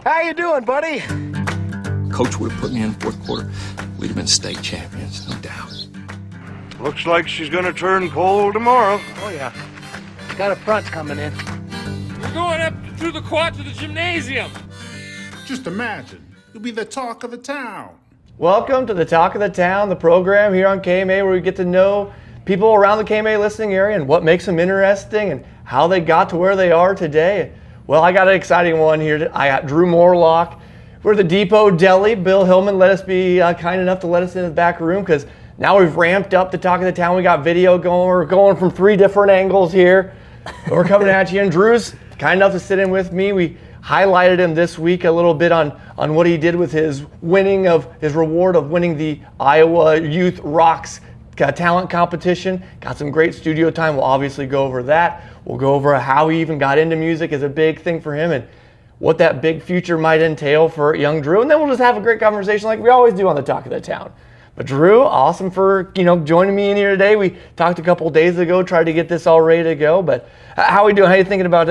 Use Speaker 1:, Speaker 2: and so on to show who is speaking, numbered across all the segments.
Speaker 1: How you doing, buddy?
Speaker 2: Coach would have put me in the fourth quarter. We'd have been state champions, no doubt.
Speaker 3: Looks like she's gonna turn cold tomorrow.
Speaker 1: Oh, yeah. Got a front coming in.
Speaker 4: We're going up through the quad to the gymnasium.
Speaker 5: Just imagine, you'll be the talk of the town.
Speaker 6: Welcome to the Talk of the Town, the program here on KMA where we get to know people around the KMA listening area and what makes them interesting and how they got to where they are today. Well, I got an exciting one here. I got Drew Morelock. We're at the Depot Deli. Bill Hillman let us be kind enough to let us in the back room because now we've ramped up the Talk of the Town. We got video going. We're going from 3 different angles here. We're coming at you. And Drew's kind enough to sit in with me. We highlighted him this week a little bit on what he did with his reward of winning the Iowa Youth Rocks talent competition. Got some great studio time. We'll obviously go over that. We'll go over how he even got into music is a big thing for him and what that big future might entail for young Drew. And then we'll just have a great conversation like we always do on the Talk of the Town. But Drew, awesome for joining me in here today. We talked a couple days ago, tried to get this all ready to go. But how are we doing? How are you thinking about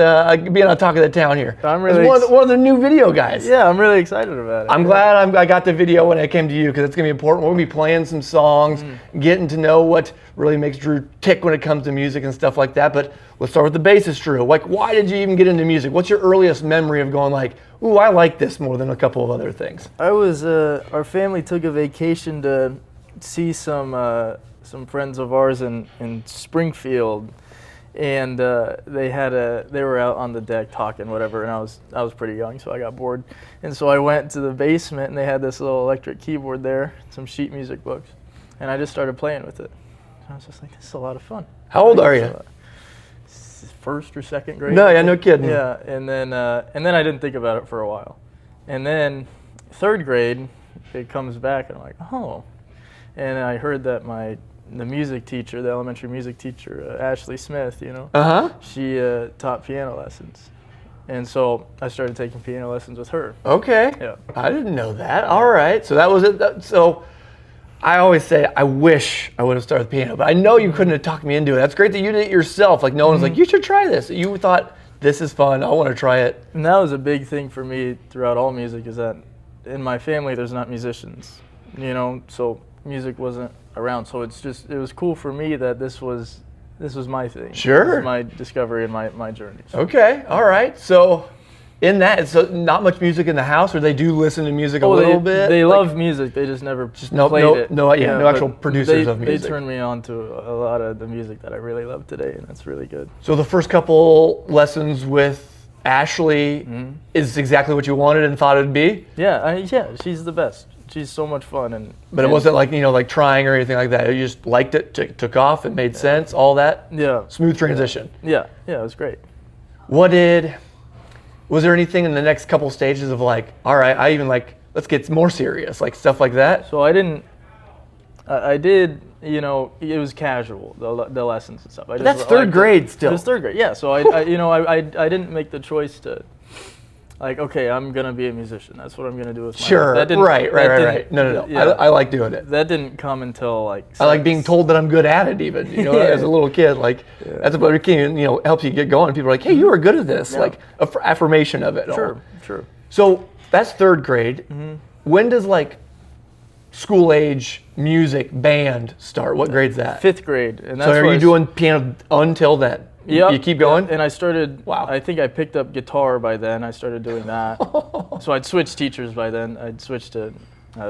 Speaker 6: being on Talk of the Town here?
Speaker 7: I'm really
Speaker 6: one of the new video guys.
Speaker 7: Yeah, I'm really excited about it.
Speaker 6: I'm glad I got the video when it came to you because it's gonna be important. We're gonna be playing some songs, getting to know what really makes Drew tick when it comes to music and stuff like that. But let's start with the basis, Drew. Like, why did you even get into music? What's your earliest memory of going like, ooh, I like this more than a couple of other things?
Speaker 7: I was our family took a vacation to see some friends of ours in Springfield, and they were out on the deck talking whatever, and I was pretty young, so I got bored, and so I went to the basement and they had this little electric keyboard there, some sheet music books, and I just started playing with it. And I was just like, this is a lot of fun.
Speaker 6: How old are you?
Speaker 7: First or second grade.
Speaker 6: No, yeah, no kidding.
Speaker 7: Yeah, and then I didn't think about it for a while, and then third grade, it comes back, and I'm like, oh. And I heard that the music teacher, the elementary music teacher, Ashley Smith, she taught piano lessons. And so I started taking piano lessons with her.
Speaker 6: Okay.
Speaker 7: Yeah.
Speaker 6: I didn't know that. All right. So that was it. So I always say I wish I would have started with piano, but I know you couldn't have talked me into it. That's great that you did it yourself. Like no one was like, you should try this. You thought, this is fun. I want to try it.
Speaker 7: And that was a big thing for me throughout all music is that in my family there's not musicians, so music wasn't around, so it was cool for me that this was my thing.
Speaker 6: Sure.
Speaker 7: This was my discovery and my journey. So.
Speaker 6: Okay, all right. So in that, so not much music in the house, or they do listen to music a little bit?
Speaker 7: They love music, they just never played it.
Speaker 6: No actual producers of music.
Speaker 7: They turned me on to a lot of the music that I really love today, and that's really good.
Speaker 6: So the first couple lessons with Ashley is exactly what you wanted and thought it'd be?
Speaker 7: Yeah, she's the best. She's so much fun,
Speaker 6: but it wasn't like like trying or anything like that. You just liked it, took off, it made sense, all that.
Speaker 7: Yeah.
Speaker 6: Smooth transition.
Speaker 7: Yeah, it was great.
Speaker 6: Was there anything in the next couple stages of like, all right, I even let's get more serious, like stuff like that?
Speaker 7: So I did, it was casual, the lessons and stuff.
Speaker 6: That's third grade still.
Speaker 7: It was third grade, yeah. So I didn't make the choice to. Like, okay, I'm going to be a musician. That's what I'm going to do with my life.
Speaker 6: Sure, right. No.
Speaker 7: Yeah,
Speaker 6: I like doing it.
Speaker 7: That didn't come until
Speaker 6: I like being told that I'm good at it even, as a little kid. That's what helps you get going. People are like, hey, you were good at this. Yeah. Like, affirmation of it.
Speaker 7: Sure.
Speaker 6: So that's third grade. When does school age music band start? What grade's that?
Speaker 7: Fifth grade. And
Speaker 6: that's so are you doing piano until then?
Speaker 7: Yeah.
Speaker 6: You keep going?
Speaker 7: And I started,
Speaker 6: wow.
Speaker 7: I think I picked up guitar by then. I started doing that. So I'd switched teachers by then. I'd switched to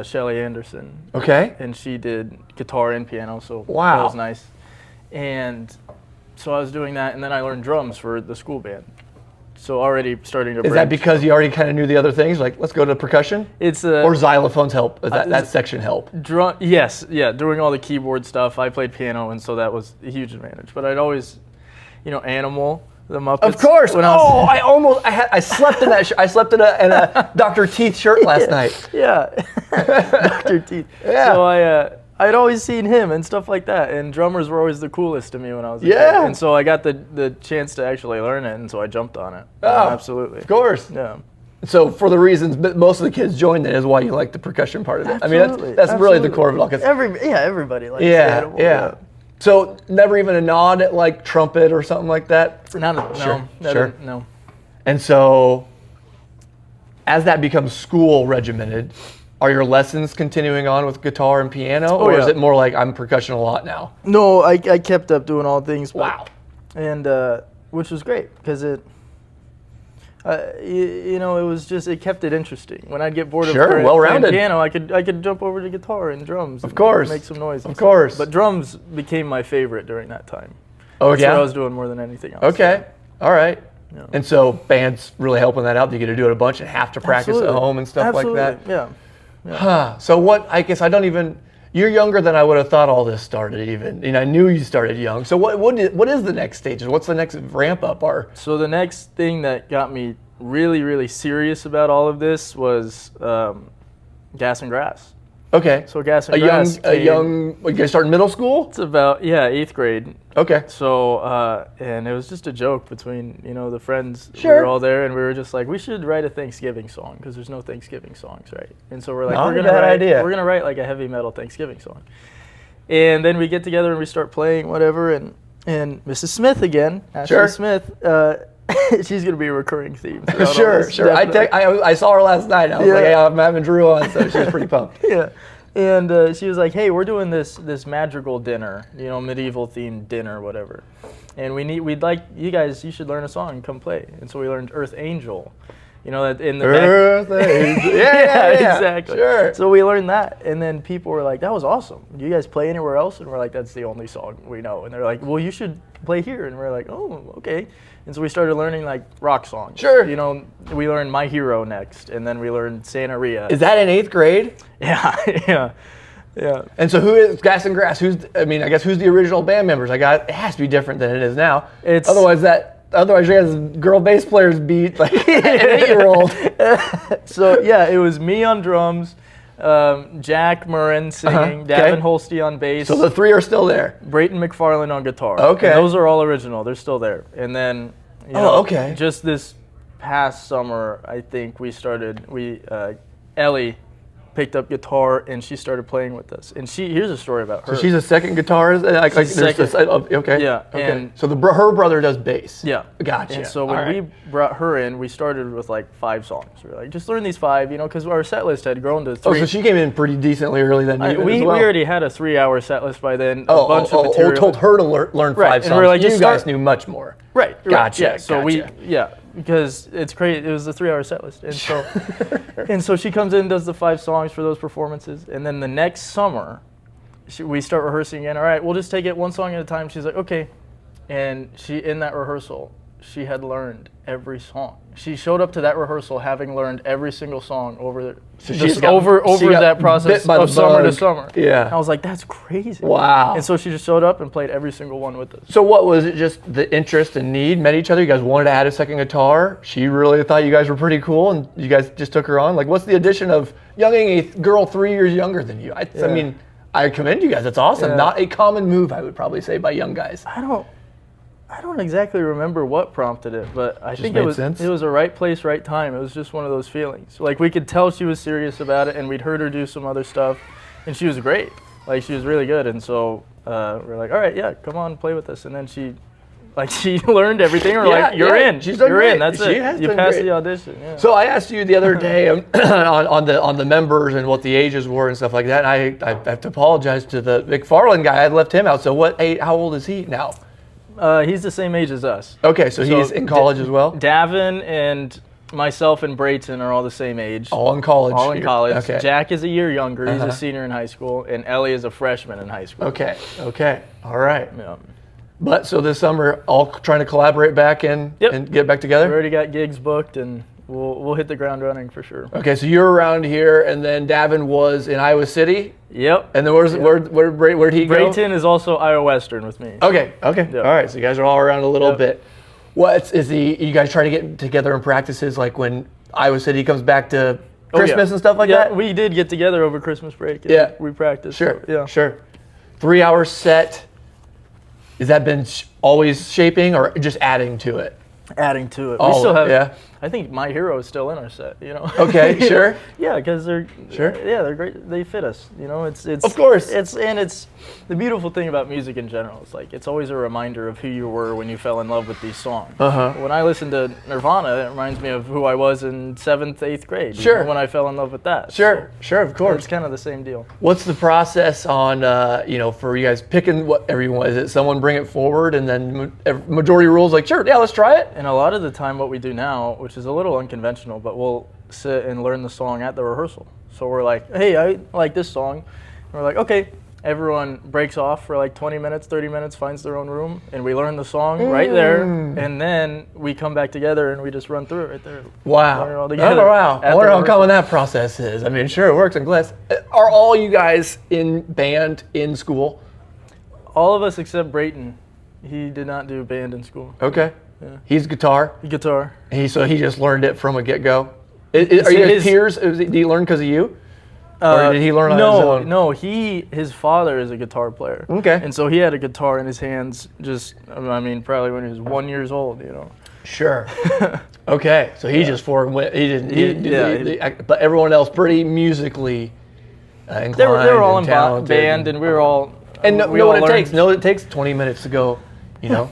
Speaker 7: Shelly Anderson.
Speaker 6: Okay.
Speaker 7: And she did guitar and piano, so
Speaker 6: wow.
Speaker 7: That was nice. And so I was doing that, and then I learned drums for the school band. So already starting to
Speaker 6: Is that because you already kind of knew the other things? Like, let's go to percussion? Or xylophones help? Does that section help?
Speaker 7: Yes, doing all the keyboard stuff. I played piano, and so that was a huge advantage. But I'd always... Animal, the Muppets.
Speaker 6: Of course. I slept in that. I slept in a Dr. Teeth shirt last night.
Speaker 7: Yeah, Dr. Teeth.
Speaker 6: Yeah.
Speaker 7: So I'd always seen him and stuff like that, and drummers were always the coolest to me when I was a kid. And so I got the chance to actually learn it, and so I jumped on it.
Speaker 6: Oh,
Speaker 7: absolutely.
Speaker 6: Of course.
Speaker 7: Yeah.
Speaker 6: So for the reasons most of the kids joined, that is why you like the percussion part of it.
Speaker 7: Absolutely.
Speaker 6: I mean, that's really the core of it all.
Speaker 7: Everybody likes
Speaker 6: Animal. Yeah. So never even a nod at trumpet or something like that?
Speaker 7: No.
Speaker 6: Sure.
Speaker 7: No.
Speaker 6: And so as that becomes school regimented, are your lessons continuing on with guitar and piano, or is it more like I'm percussion a lot now?
Speaker 7: No, I kept up doing all things.
Speaker 6: Wow.
Speaker 7: And which was great because it, it was just, it kept it interesting. When I'd get bored of playing piano, I could jump over to guitar and drums.
Speaker 6: Of course.
Speaker 7: Make some noise.
Speaker 6: Of course.
Speaker 7: But drums became my favorite during that time.
Speaker 6: Oh,
Speaker 7: That's what I was doing more than anything else.
Speaker 6: Okay. All right.
Speaker 7: Yeah.
Speaker 6: And so band's really helping that out. You get to do it a bunch and have to practice at home and stuff like that.
Speaker 7: Yeah.
Speaker 6: Huh. So what, I guess I don't even, you're younger than I would have thought all this started even. And I knew you started young. So what is the next stage? What's the next ramp up?
Speaker 7: So the next thing that got me really, really serious about all of this was Gas and Grass.
Speaker 6: Okay.
Speaker 7: So Gas and Grass
Speaker 6: you guys started middle school?
Speaker 7: It's about, 8th grade.
Speaker 6: Okay.
Speaker 7: So, and it was just a joke between, the friends.
Speaker 6: Sure.
Speaker 7: We were all there, and we were just like, we should write a Thanksgiving song, because there's no Thanksgiving songs, right? And so we're like, we're gonna write like a heavy metal Thanksgiving song. And then we get together and we start playing whatever, and Mrs. Smith again, Ashley Smith, she's gonna be a recurring theme.
Speaker 6: Sure. I saw her last night. I was like, hey, I'm having Drew on, so she was pretty pumped.
Speaker 7: Yeah. And she was like, hey, we're doing this madrigal dinner, medieval themed dinner, whatever. And we'd like you guys, you should learn a song and come play. And so we learned Earth Angel, that in the
Speaker 6: Earth Angel. Yeah,
Speaker 7: exactly.
Speaker 6: Sure.
Speaker 7: So we learned that, and then people were like, that was awesome. Do you guys play anywhere else? And we're like, that's the only song we know. And they're like, well, you should play here. And we're like, oh, okay. And so we started learning like rock songs.
Speaker 6: Sure.
Speaker 7: We learned My Hero next, and then we learned Santeria.
Speaker 6: Is that in 8th grade?
Speaker 7: Yeah.
Speaker 6: And so who is Gas and Grass? Who's the original band members? It has to be different than it is now. Otherwise you guys girl bass players beat like an 8-year-old.
Speaker 7: So it was me on drums, Jack Murren singing, Davin Holste on bass.
Speaker 6: So the 3 are still there.
Speaker 7: Brayton McFarland on guitar.
Speaker 6: Okay.
Speaker 7: And those are all original. They're still there. And then, just this past summer, I think Ellie picked up guitar and she started playing with us. And here's a story about her.
Speaker 6: So she's a second guitarist? Okay.
Speaker 7: Yeah.
Speaker 6: Okay.
Speaker 7: And
Speaker 6: so her brother does bass.
Speaker 7: Yeah.
Speaker 6: Gotcha.
Speaker 7: And so when we brought her in, we started with like 5 songs. We were like, just learn these 5, because our set list had grown to 3.
Speaker 6: Oh, so she came in pretty decently early then.
Speaker 7: We already had a 3-hour set list by then. A bunch of material.
Speaker 6: Told her to learn 5 songs.
Speaker 7: And we're like,
Speaker 6: you guys knew much more.
Speaker 7: Right.
Speaker 6: Gotcha.
Speaker 7: Yeah. So
Speaker 6: gotcha.
Speaker 7: Because it's crazy. It was a 3-hour set list. And so and so she comes in and does the 5 songs for those performances. And then the next summer, we start rehearsing again. All right, we'll just take it one song at a time. She's like, okay. And in that rehearsal, she had learned every song. She showed up to that rehearsal having learned every single song over that process of summer to summer.
Speaker 6: Yeah.
Speaker 7: And I was like, that's crazy.
Speaker 6: Wow.
Speaker 7: And so she just showed up and played every single one with us.
Speaker 6: So what was it, just the interest and need, met each other? You guys wanted to add a second guitar. She really thought you guys were pretty cool and you guys just took her on. Like, what's the addition of younging a girl 3 years younger than you? I mean, I commend you guys. That's awesome.
Speaker 7: Yeah.
Speaker 6: Not a common move, I would probably say, by young guys.
Speaker 7: I don't exactly remember what prompted it, but I think it was a right place, right time. It was just one of those feelings. Like, we could tell she was serious about it, and we'd heard her do some other stuff, and she was great. Like, she was really good, and so we're like, all right, yeah, come on, play with us. And then she learned everything. We're like, you're in. You're in. That's it. You passed the audition. Yeah.
Speaker 6: So I asked you the other day on the members and what the ages were and stuff like that, and I have to apologize to the McFarland guy. I left him out. So how old is he now?
Speaker 7: He's the same age as us.
Speaker 6: Okay, so he's in college as well?
Speaker 7: Davin and myself and Brayton are all the same age.
Speaker 6: All in college?
Speaker 7: All in college.
Speaker 6: Okay.
Speaker 7: Jack is a year younger. He's a senior in high school. And Ellie is a freshman in high school.
Speaker 6: Okay. All right.
Speaker 7: Yeah.
Speaker 6: But so this summer, all trying to collaborate back and get back together?
Speaker 7: We already got gigs booked, and we'll hit the ground running for sure.
Speaker 6: Okay, so you're around here, and then Davin was in Iowa City?
Speaker 7: Yep.
Speaker 6: And then where'd he go?
Speaker 7: Brayton is also Iowa Western with me.
Speaker 6: Okay.
Speaker 7: Yep.
Speaker 6: All right, so you guys are all around a little bit. You guys try to get together in practices like when Iowa City comes back to Christmas and stuff like that?
Speaker 7: Yeah, we did get together over Christmas break.
Speaker 6: Yeah.
Speaker 7: We practiced.
Speaker 6: Sure,
Speaker 7: so,
Speaker 6: sure. 3-hour set. Has that been always shaping or just adding to it?
Speaker 7: Adding to it.
Speaker 6: We still have
Speaker 7: I think My Hero is still in our set, you know.
Speaker 6: Okay, sure.
Speaker 7: Yeah, because they're
Speaker 6: Sure.
Speaker 7: Yeah, they're great. They fit us, you know. It's
Speaker 6: Of course.
Speaker 7: It's the beautiful thing about music in general. It's like it's always a reminder of who you were when you fell in love with these songs. When I listen to Nirvana, it reminds me of who I was in 7th, 8th grade.
Speaker 6: Sure.
Speaker 7: When I fell in love with that.
Speaker 6: Sure, sure, of
Speaker 7: So
Speaker 6: course.
Speaker 7: it's kind of the same deal.
Speaker 6: What's the process on, for you guys picking what everyone, is it someone bring it forward and then majority rules like, sure, yeah, let's try it?
Speaker 7: And a lot of the time what we do now, which is a little unconventional, but we'll sit and learn the song at the rehearsal. So we're like, hey, I like this song. And we're like, okay. Everyone breaks off for like 20 minutes, 30 minutes, finds their own room, and we learn the song right there. And then we come back together and we just run through it right there.
Speaker 6: Wow.
Speaker 7: Learn it all together
Speaker 6: Oh, wow.
Speaker 7: at
Speaker 6: I wonder
Speaker 7: the
Speaker 6: how
Speaker 7: rehearsal.
Speaker 6: common that process is. I mean, sure, it works. I'm glad. Are all you guys in band in school?
Speaker 7: All of us except Brayton. He did not do band in school.
Speaker 6: Okay. He's guitar.
Speaker 7: Guitar.
Speaker 6: So he just learned it from a get-go. Are you guys peers? Did he learn because of you? Or did he learn on his own?
Speaker 7: No, his father is a guitar player.
Speaker 6: Okay.
Speaker 7: And so he had a guitar in his hands probably when he was 1 year old, you know.
Speaker 6: Sure. Okay. So he just but everyone else pretty musically inclined.
Speaker 7: They were all in
Speaker 6: talented
Speaker 7: band, and we were all.
Speaker 6: And know
Speaker 7: we all
Speaker 6: what it
Speaker 7: learned-
Speaker 6: takes. Know it takes 20 minutes to go, you know.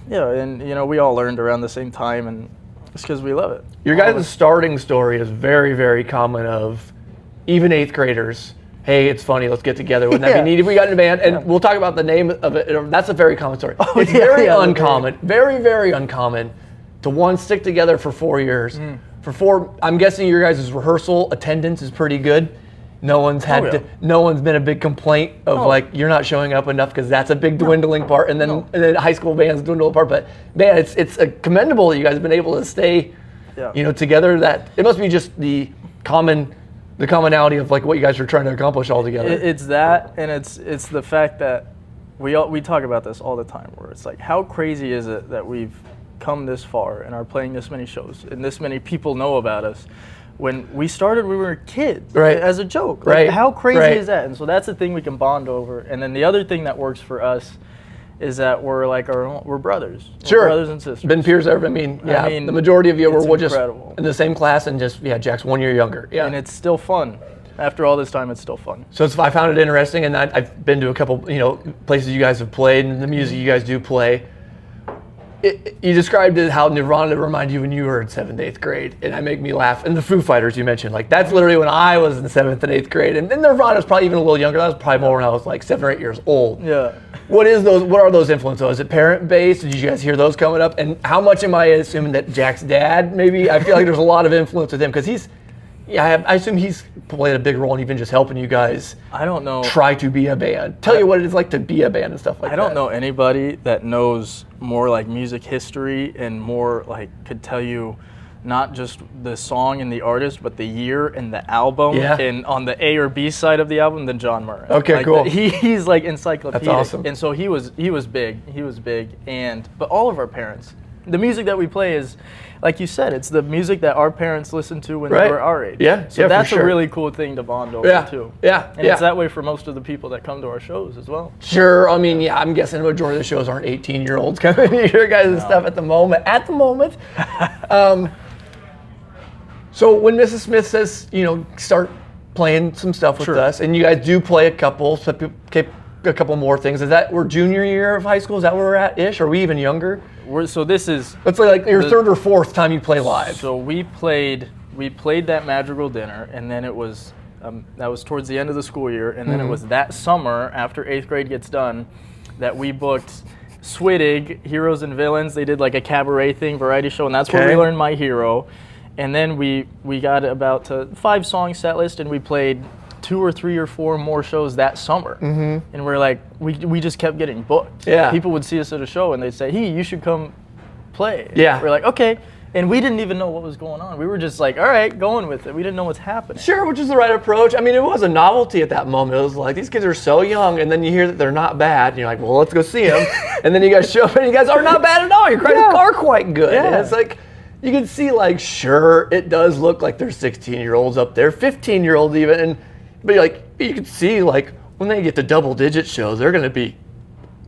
Speaker 7: Yeah, and we all learned around the same time, and it's because we love it.
Speaker 6: Your guys' starting story is very, very common of even 8th graders. Hey, it's funny, let's get together. Wouldn't that be neat if we got in a band? And we'll talk about the name of it. That's a very common story. It's very uncommon, very, very uncommon to stick together for 4 years. For 4, I'm guessing your guys' rehearsal attendance is pretty good. No one's no one's been a big complaint of like you're not showing up enough, because that's a big dwindling part, and then high school bands dwindle apart. But man, it's commendable that you guys have been able to stay, together. That it must be just the commonality of like what you guys are trying to accomplish all together.
Speaker 7: It's that, and it's the fact that we talk about this all the time, where it's like, how crazy is it that we've come this far and are playing this many shows and this many people know about us. When we started, we were kids, as a joke. Like, how crazy is that? And so that's the thing we can bond over. And then the other thing that works for us is that we're like we're brothers.
Speaker 6: Sure.
Speaker 7: We're brothers and sisters.
Speaker 6: Been peers ever. I mean, the majority of you were just in the same class, and just Jack's 1 year younger. Yeah.
Speaker 7: And it's still fun. After all this time, it's still fun.
Speaker 6: So I found it interesting, and I've been to a couple, places you guys have played, and the music you guys do play. You described it how Nirvana reminded you when you were in 7th, 8th grade, and that make me laugh. And the Foo Fighters you mentioned, like that's literally when I was in 7th and 8th grade, and then Nirvana was probably even a little younger. That was probably more when I was like 7 or 8 years old.
Speaker 7: Yeah.
Speaker 6: What are those influences? Is it parent based? Did you guys hear those coming up? And how much am I assuming that Jack's dad? Maybe I feel like there's a lot of influence with him, because I assume he's played a big role in even just helping you guys.
Speaker 7: I don't know.
Speaker 6: Try to be a band. Tell you what it is like to be a band and stuff like that.
Speaker 7: I don't know anybody that knows more like music history and more like could tell you not just the song and the artist, but the year and the album and on the A or B side of the album than John Murray.
Speaker 6: Okay,
Speaker 7: like,
Speaker 6: cool.
Speaker 7: He's like encyclopedic.
Speaker 6: That's awesome.
Speaker 7: And so he was big. But all of our parents, the music that we play is, like you said, it's the music that our parents listened to when they were our age.
Speaker 6: Yeah,
Speaker 7: so that's
Speaker 6: for sure.
Speaker 7: a really cool thing to bond over too.
Speaker 6: Yeah,
Speaker 7: and it's that way for most of the people that come to our shows as well.
Speaker 6: Sure. I mean, I'm guessing the majority of the shows aren't 18-year-olds coming to your guys' stuff at the moment. So when Mrs. Smith says, start playing some stuff with us, and you guys do play a couple more things. Is that we're junior year of high school? Is that where we're at ish? Are we even younger?
Speaker 7: This is.
Speaker 6: Let's say like your third or fourth time you play live.
Speaker 7: So we played that Madrigal dinner, and then it was that was towards the end of the school year, and then it was that summer after 8th grade gets done that we booked Swittig, Heroes and Villains. They did like a cabaret thing, variety show, and that's where we learned My Hero. And then we got about to 5-song set list, and we played 2 or 3 or 4 more shows that summer. And we're like, we just kept getting booked.
Speaker 6: Yeah.
Speaker 7: People would see us at a show and they'd say, hey, you should come play.
Speaker 6: Yeah.
Speaker 7: We're like, okay. And we didn't even know what was going on. We were just like, all right, going with it. We didn't know what's happening.
Speaker 6: Sure, which is the right approach. I mean, it was a novelty at that moment. It was like, these kids are so young, and then you hear that they're not bad, and you're like, well, let's go see them. And then you guys show up, and you guys are not bad at all. Your credits are quite good.
Speaker 7: Yeah.
Speaker 6: And it's like, you can see, like, sure, it does look like there's 16-year-olds up there, 15-year-olds even, but you can see, like, when they get to double-digit shows, they're going to be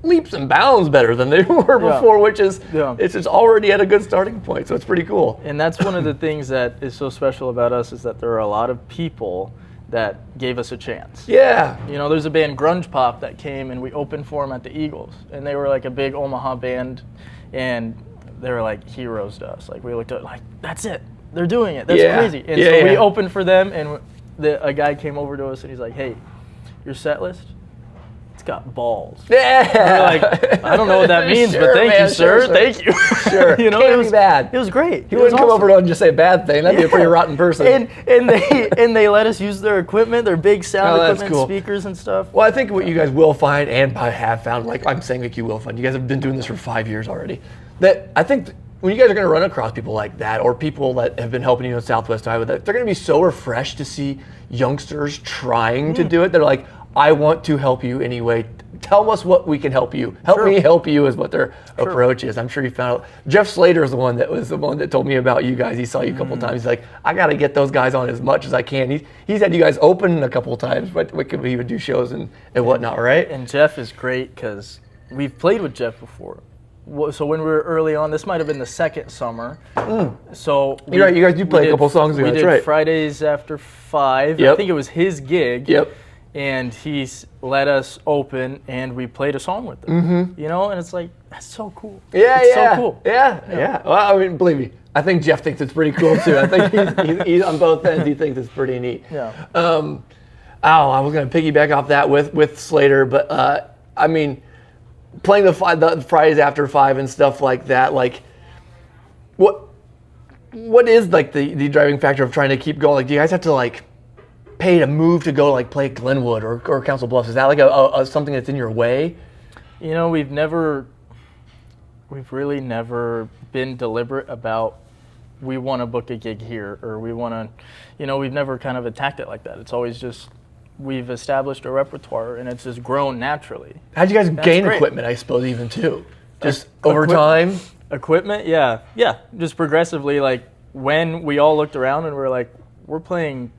Speaker 6: leaps and bounds better than they were before, which is it's just already at a good starting point. So it's pretty cool.
Speaker 7: And that's one of the things that is so special about us is that there are a lot of people that gave us a chance.
Speaker 6: Yeah.
Speaker 7: You know, there's a band Grunge Pop that came and we opened for them at the Eagles, and they were like a big Omaha band, and they were like heroes to us. Like we looked at like, that's it, they're doing it. That's crazy. And so we opened for them, and a guy came over to us and he's like, hey, your set list, it's got balls.
Speaker 6: Yeah.
Speaker 7: And we're like, I don't know what that means,
Speaker 6: Sure,
Speaker 7: but thank
Speaker 6: man,
Speaker 7: you, sir. Thank you.
Speaker 6: Sure.
Speaker 7: You know,
Speaker 6: Can't be bad.
Speaker 7: It was great.
Speaker 6: He wouldn't come over and just say a bad thing. That'd be a pretty rotten person.
Speaker 7: And they let us use their equipment, their big sound
Speaker 6: that's
Speaker 7: equipment,
Speaker 6: cool.
Speaker 7: speakers and stuff.
Speaker 6: Well, I think what you guys will find, and probably have found, like I'm saying, like you will find, you guys have been doing this for 5 years already. That I think when you guys are going to run across people like that, or people that have been helping you in Southwest Iowa, that they're going to be so refreshed to see youngsters trying to do it. They're like, I want to help you anyway. Tell us what we can help you. Help me help you is what their approach is. I'm sure you found out. Jeff Slater is the one that told me about you guys. He saw you a couple times. He's like, I got to get those guys on as much as I can. He's had you guys open a couple times, but we would do shows and whatnot, right?
Speaker 7: And Jeff is great because we've played with Jeff before. So when we were early on, this might have been the second summer. So
Speaker 6: You're right. You guys do play a couple songs together.
Speaker 7: We
Speaker 6: That's
Speaker 7: did
Speaker 6: right.
Speaker 7: Fridays after 5.
Speaker 6: Yep.
Speaker 7: I think it was his gig.
Speaker 6: Yep.
Speaker 7: And he's let us open, and we played a song with them. You know, and it's like, that's so cool.
Speaker 6: Yeah,
Speaker 7: it's
Speaker 6: yeah.
Speaker 7: so cool.
Speaker 6: Yeah. Well, I mean, believe me, I think Jeff thinks it's pretty cool too. I think he's on both ends. He thinks it's pretty neat.
Speaker 7: Yeah.
Speaker 6: I was going to piggyback off that with Slater, but I mean, playing the Fridays after 5 and stuff like that, like, what is like the driving factor of trying to keep going? Like, do you guys have to like pay to move to go like play at Glenwood or Council Bluffs? Is that like a something that's in your way?
Speaker 7: You know, we've really never been deliberate about we want to book a gig here, or we want to, you know, we've never kind of attacked it like that. It's always just, we've established a repertoire and it's just grown naturally.
Speaker 6: How'd you guys gain
Speaker 7: great.
Speaker 6: equipment, I suppose, even too? Just over time?
Speaker 7: Equipment, yeah. Just progressively, like when we all looked around and we're like, we're playing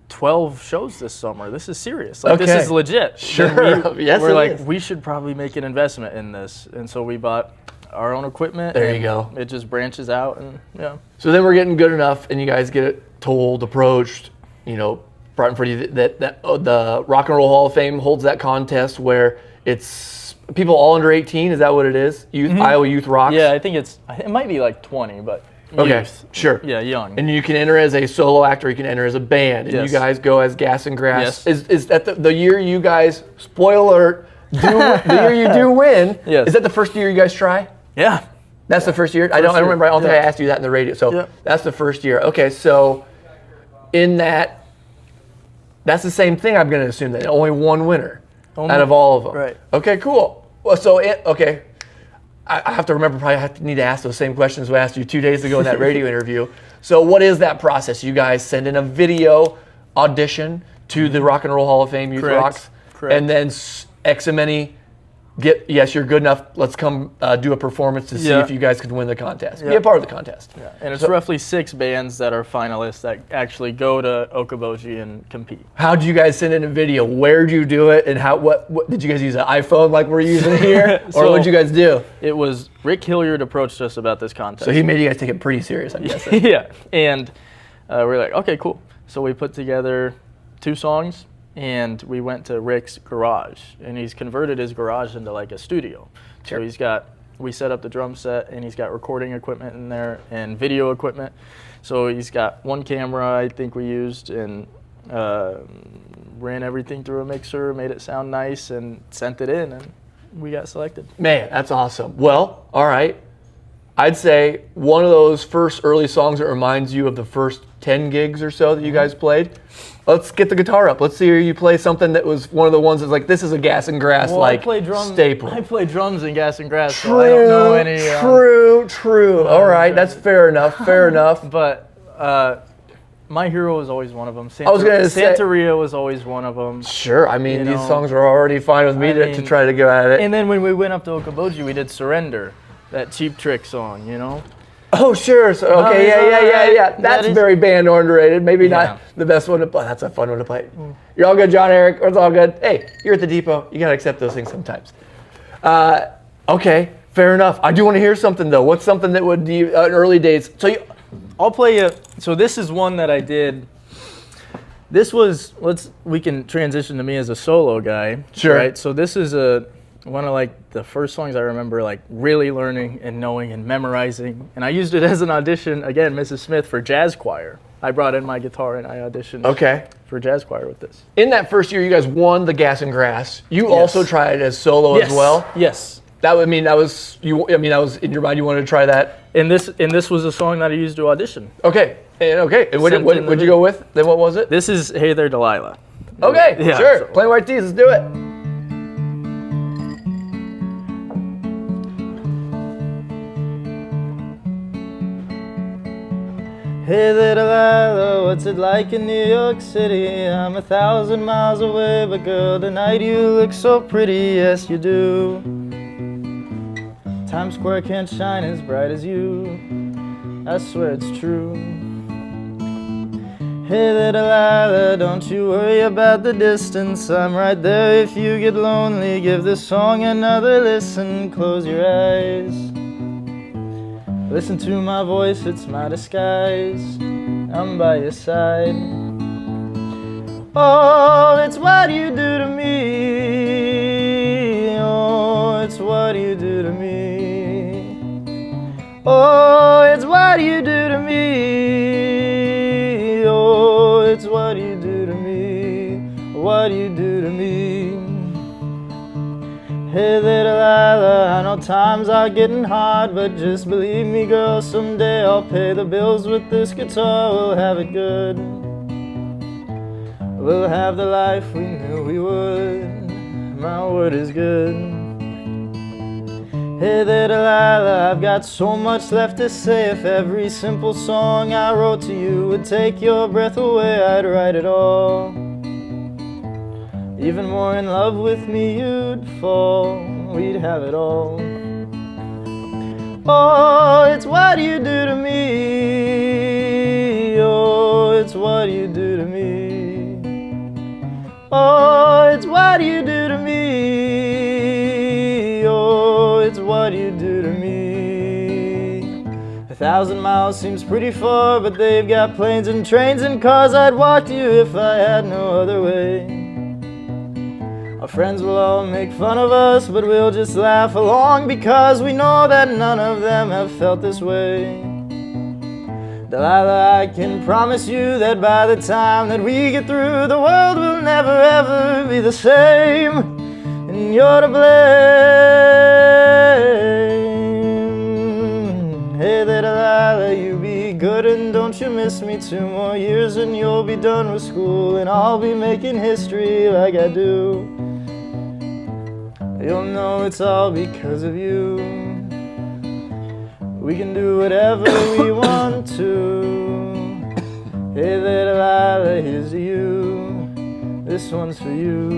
Speaker 7: 12 shows this summer. This is serious. Like, this is legit.
Speaker 6: Sure. Yes,
Speaker 7: we're like,
Speaker 6: is.
Speaker 7: we should probably make an investment in this. And so we bought our own equipment.
Speaker 6: There you go.
Speaker 7: It just branches out, and yeah.
Speaker 6: So then we're getting good enough, and you guys get it told, approached, you know, brought in for you that the Rock and Roll Hall of Fame holds that contest where it's people all under 18. Is that what it is? Youth, Iowa Youth Rocks?
Speaker 7: Yeah, I think it might be like 20, but
Speaker 6: okay,
Speaker 7: youth.
Speaker 6: sure.
Speaker 7: Yeah, young.
Speaker 6: And you can enter as a solo actor, you can enter as a band, and
Speaker 7: Yes.
Speaker 6: you guys go as Gas and Grass.
Speaker 7: Yes.
Speaker 6: Is that the year you guys, spoiler alert, the year you do win,
Speaker 7: Yes.
Speaker 6: is that the first year you guys try?
Speaker 7: Yeah.
Speaker 6: That's the first year? I don't remember, I don't think I
Speaker 7: Yeah.
Speaker 6: asked you that in the radio, so
Speaker 7: Yeah.
Speaker 6: that's the first year. Okay, so in that's the same thing, I'm going to assume, that only one winner out of all of them.
Speaker 7: Right.
Speaker 6: Okay, cool. Well, so, okay. I have to remember, need to ask those same questions we asked you 2 days ago in that radio interview. So what is that process? You guys send in a video audition to the Rock and Roll Hall of Fame, Youth
Speaker 7: Correct.
Speaker 6: Rocks,
Speaker 7: Correct.
Speaker 6: and then X many yes, you're good enough, let's come do a performance to see
Speaker 7: Yeah.
Speaker 6: if you guys can win the contest. Be
Speaker 7: Yeah.
Speaker 6: a part of the contest.
Speaker 7: Yeah. And it's roughly 6 bands that are finalists that actually go to Okoboji and compete.
Speaker 6: How did you guys send in a video? Where'd you do it? And what did you guys use, an iPhone like we're using here? Or
Speaker 7: So-
Speaker 6: what'd you guys do?
Speaker 7: It was Rick Hilliard approached us about this contest.
Speaker 6: So he made you guys take it pretty serious, I'm guessing.
Speaker 7: Yeah. And we're like, okay, cool. So we put together 2 songs, and we went to Rick's garage, and he's converted his garage into like a studio.
Speaker 6: Sure.
Speaker 7: So we set up the drum set, and he's got recording equipment in there and video equipment. So he's got 1 camera, I think we used, and ran everything through a mixer, made it sound nice, and sent it in, and we got selected.
Speaker 6: Man, that's awesome. Well, all right. I'd say one of those first early songs that reminds you of the first 10 gigs or so that you guys played. Let's get the guitar up. Let's see you play something that was one of the ones that's like, this is a Gas and Grass
Speaker 7: I play drums.
Speaker 6: staple.
Speaker 7: I play drums in Gas and Grass, so I don't know any.
Speaker 6: True. All right, that's fair enough.
Speaker 7: But My Hero was always one of them.
Speaker 6: I was gonna say-
Speaker 7: Santeria was always one of them.
Speaker 6: Sure, I mean,
Speaker 7: You
Speaker 6: these
Speaker 7: know,
Speaker 6: songs are already fine with me to
Speaker 7: mean,
Speaker 6: try to go at it.
Speaker 7: And then when we went up to Okoboji, we did Surrender, that Cheap Trick song, you know?
Speaker 6: Oh, sure. So, okay,
Speaker 7: it's
Speaker 6: yeah.
Speaker 7: alright.
Speaker 6: That's
Speaker 7: That is-
Speaker 6: very band underrated. Maybe
Speaker 7: Yeah.
Speaker 6: not the best one to play. That's a fun one to play. You're all good, John Eric. It's all good. Hey, you're at the depot. You got to accept those things sometimes. Okay, fair enough. I do want to hear something though. What's something that would be in early days? So
Speaker 7: I'll play you. So this is one that I did. This was we can transition to me as a solo guy.
Speaker 6: Sure.
Speaker 7: Right. So this is one of like the first songs I remember like really learning and knowing and memorizing. And I used it as an audition again, Mrs. Smith, for jazz choir. I brought in my guitar and I auditioned for jazz choir with this.
Speaker 6: In that first year, you guys won the Gas and Grass. You also tried as solo as well.
Speaker 7: Yes.
Speaker 6: That was in your mind. You wanted to try that.
Speaker 7: And this was a song that I used to audition.
Speaker 6: Okay. And what'd you go with? Then what was it?
Speaker 7: This is Hey There, Delilah.
Speaker 6: Okay.
Speaker 7: Yeah,
Speaker 6: sure.
Speaker 7: so-
Speaker 6: Plain White Tees. Let's do it.
Speaker 7: Hey there, Delilah, what's it like in New York City? I'm 1,000 miles away, but girl, tonight you look so pretty, yes you do. Times Square can't shine as bright as you, I swear it's true. Hey there, Delilah, don't you worry about the distance, I'm right there if you get lonely. Give this song another listen, close your eyes. Listen to my voice, it's my disguise. I'm by your side. Oh, it's what you do to me. Oh, it's what you do to me. Oh, it's what you do to me. Oh, it's what you do to me. What you do to me. Hey there, Delilah, I know times are getting hard, but just believe me, girl, someday I'll pay the bills with this guitar. We'll have it good. We'll have the life we knew we would. My word is good. Hey there, Delilah, I've got so much left to say. If every simple song I wrote to you would take your breath away, I'd write it all. Even more in love with me you'd fall, we'd have it all. Oh, it's what you do to me. Oh, it's what you do to me. Oh, it's what you do to me. Oh, it's what you do to me. 1,000 miles seems pretty far, but they've got planes and trains and cars. I'd walk to you if I had no other way. Our friends will all make fun of us, but we'll just laugh along because we know that none of them have felt this way. Delilah, I can promise you that by the time that we get through, the world will never ever be the same, and you're to blame. Hey there, Delilah, you be good and don't you miss me. 2 more years and you'll be done with school, and I'll be making history like I do. You'll know it's all because of you. We can do whatever we want to. Hey there, Delilah, here's to you. This one's for you.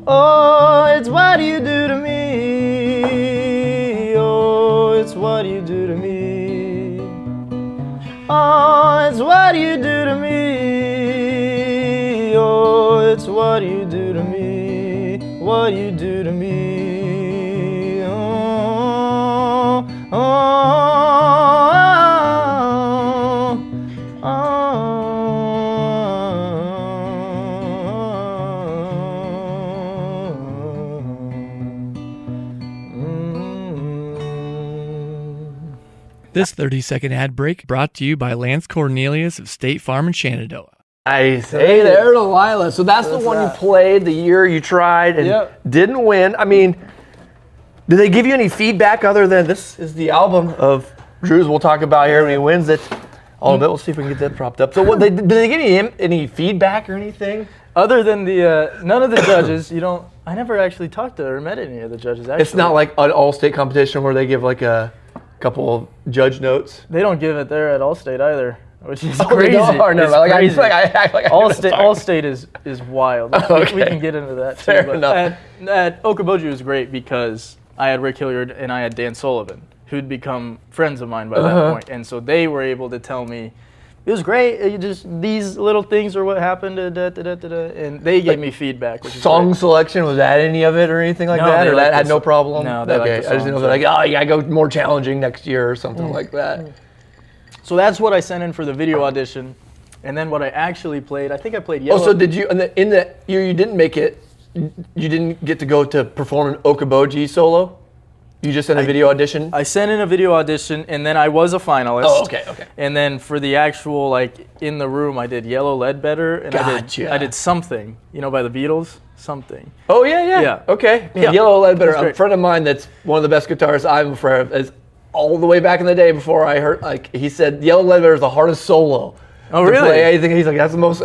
Speaker 7: Oh, it's what you do to me. Oh, it's what you do to me. Oh, it's what you do to me. Oh, it's what you do to me. What you do to me. Oh, oh, oh,
Speaker 8: This 30-second ad break brought to you by Lance Cornelius of State Farm in Shenandoah.
Speaker 6: Nice. Hey there, Delilah. So that's the one you played the year you tried and didn't win. I mean, did they give you any feedback other than this is the album of Drew's we'll talk about here when he wins it? All of it. We'll see if we can get that propped up. So did they give you any feedback or anything?
Speaker 7: Other than the none of the judges, I never actually talked to or met any of the judges. Actually,
Speaker 6: It's not like an all-state competition where they give like a couple of judge notes.
Speaker 7: They don't give it there at Allstate either, which is
Speaker 6: Oh,
Speaker 7: crazy.
Speaker 6: no,
Speaker 7: It's
Speaker 6: like,
Speaker 7: crazy.
Speaker 6: I act like I
Speaker 7: Allstate is wild.
Speaker 6: Okay.
Speaker 7: We can get into that too.
Speaker 6: Fair
Speaker 7: but
Speaker 6: enough.
Speaker 7: At Okoboji was great because I had Rick Hilliard and I had Dan Sullivan, who'd become friends of mine by that point, and so they were able to tell me It was great. It just these little things are what happened, and they gave me feedback. Which is
Speaker 6: Song
Speaker 7: great.
Speaker 6: selection, was that any of it or anything like
Speaker 7: No,
Speaker 6: that?
Speaker 7: they
Speaker 6: Or
Speaker 7: liked
Speaker 6: that had
Speaker 7: the
Speaker 6: no
Speaker 7: so-
Speaker 6: problem?
Speaker 7: No, they liked
Speaker 6: okay.
Speaker 7: the
Speaker 6: I just didn't know
Speaker 7: songs,
Speaker 6: if like, oh, you gotta go more challenging next year or something like that.
Speaker 7: So that's what I sent in for the video audition, and then what I actually played. I think I played Yellow.
Speaker 6: Oh, so did you, in the year you didn't make it, you didn't get to go to perform an Okaboji solo? You just sent a video audition?
Speaker 7: I sent in a video audition, and then I was a finalist.
Speaker 6: Oh, okay.
Speaker 7: And then for the actual, like, in the room, I did Yellow Ledbetter, and
Speaker 6: Gotcha.
Speaker 7: I did Something, by the Beatles, Something.
Speaker 6: Oh, yeah.
Speaker 7: Yeah.
Speaker 6: Okay. Man,
Speaker 7: Yeah.
Speaker 6: Yellow Ledbetter,
Speaker 7: That's
Speaker 6: a
Speaker 7: great.
Speaker 6: friend of mine that's one of the best guitarists I'm afraid of, is all the way back in the day before I heard, like, he said Yellow Ledbetter is the hardest solo.
Speaker 7: Oh,
Speaker 6: to
Speaker 7: really?
Speaker 6: play. I think he's like, that's the most,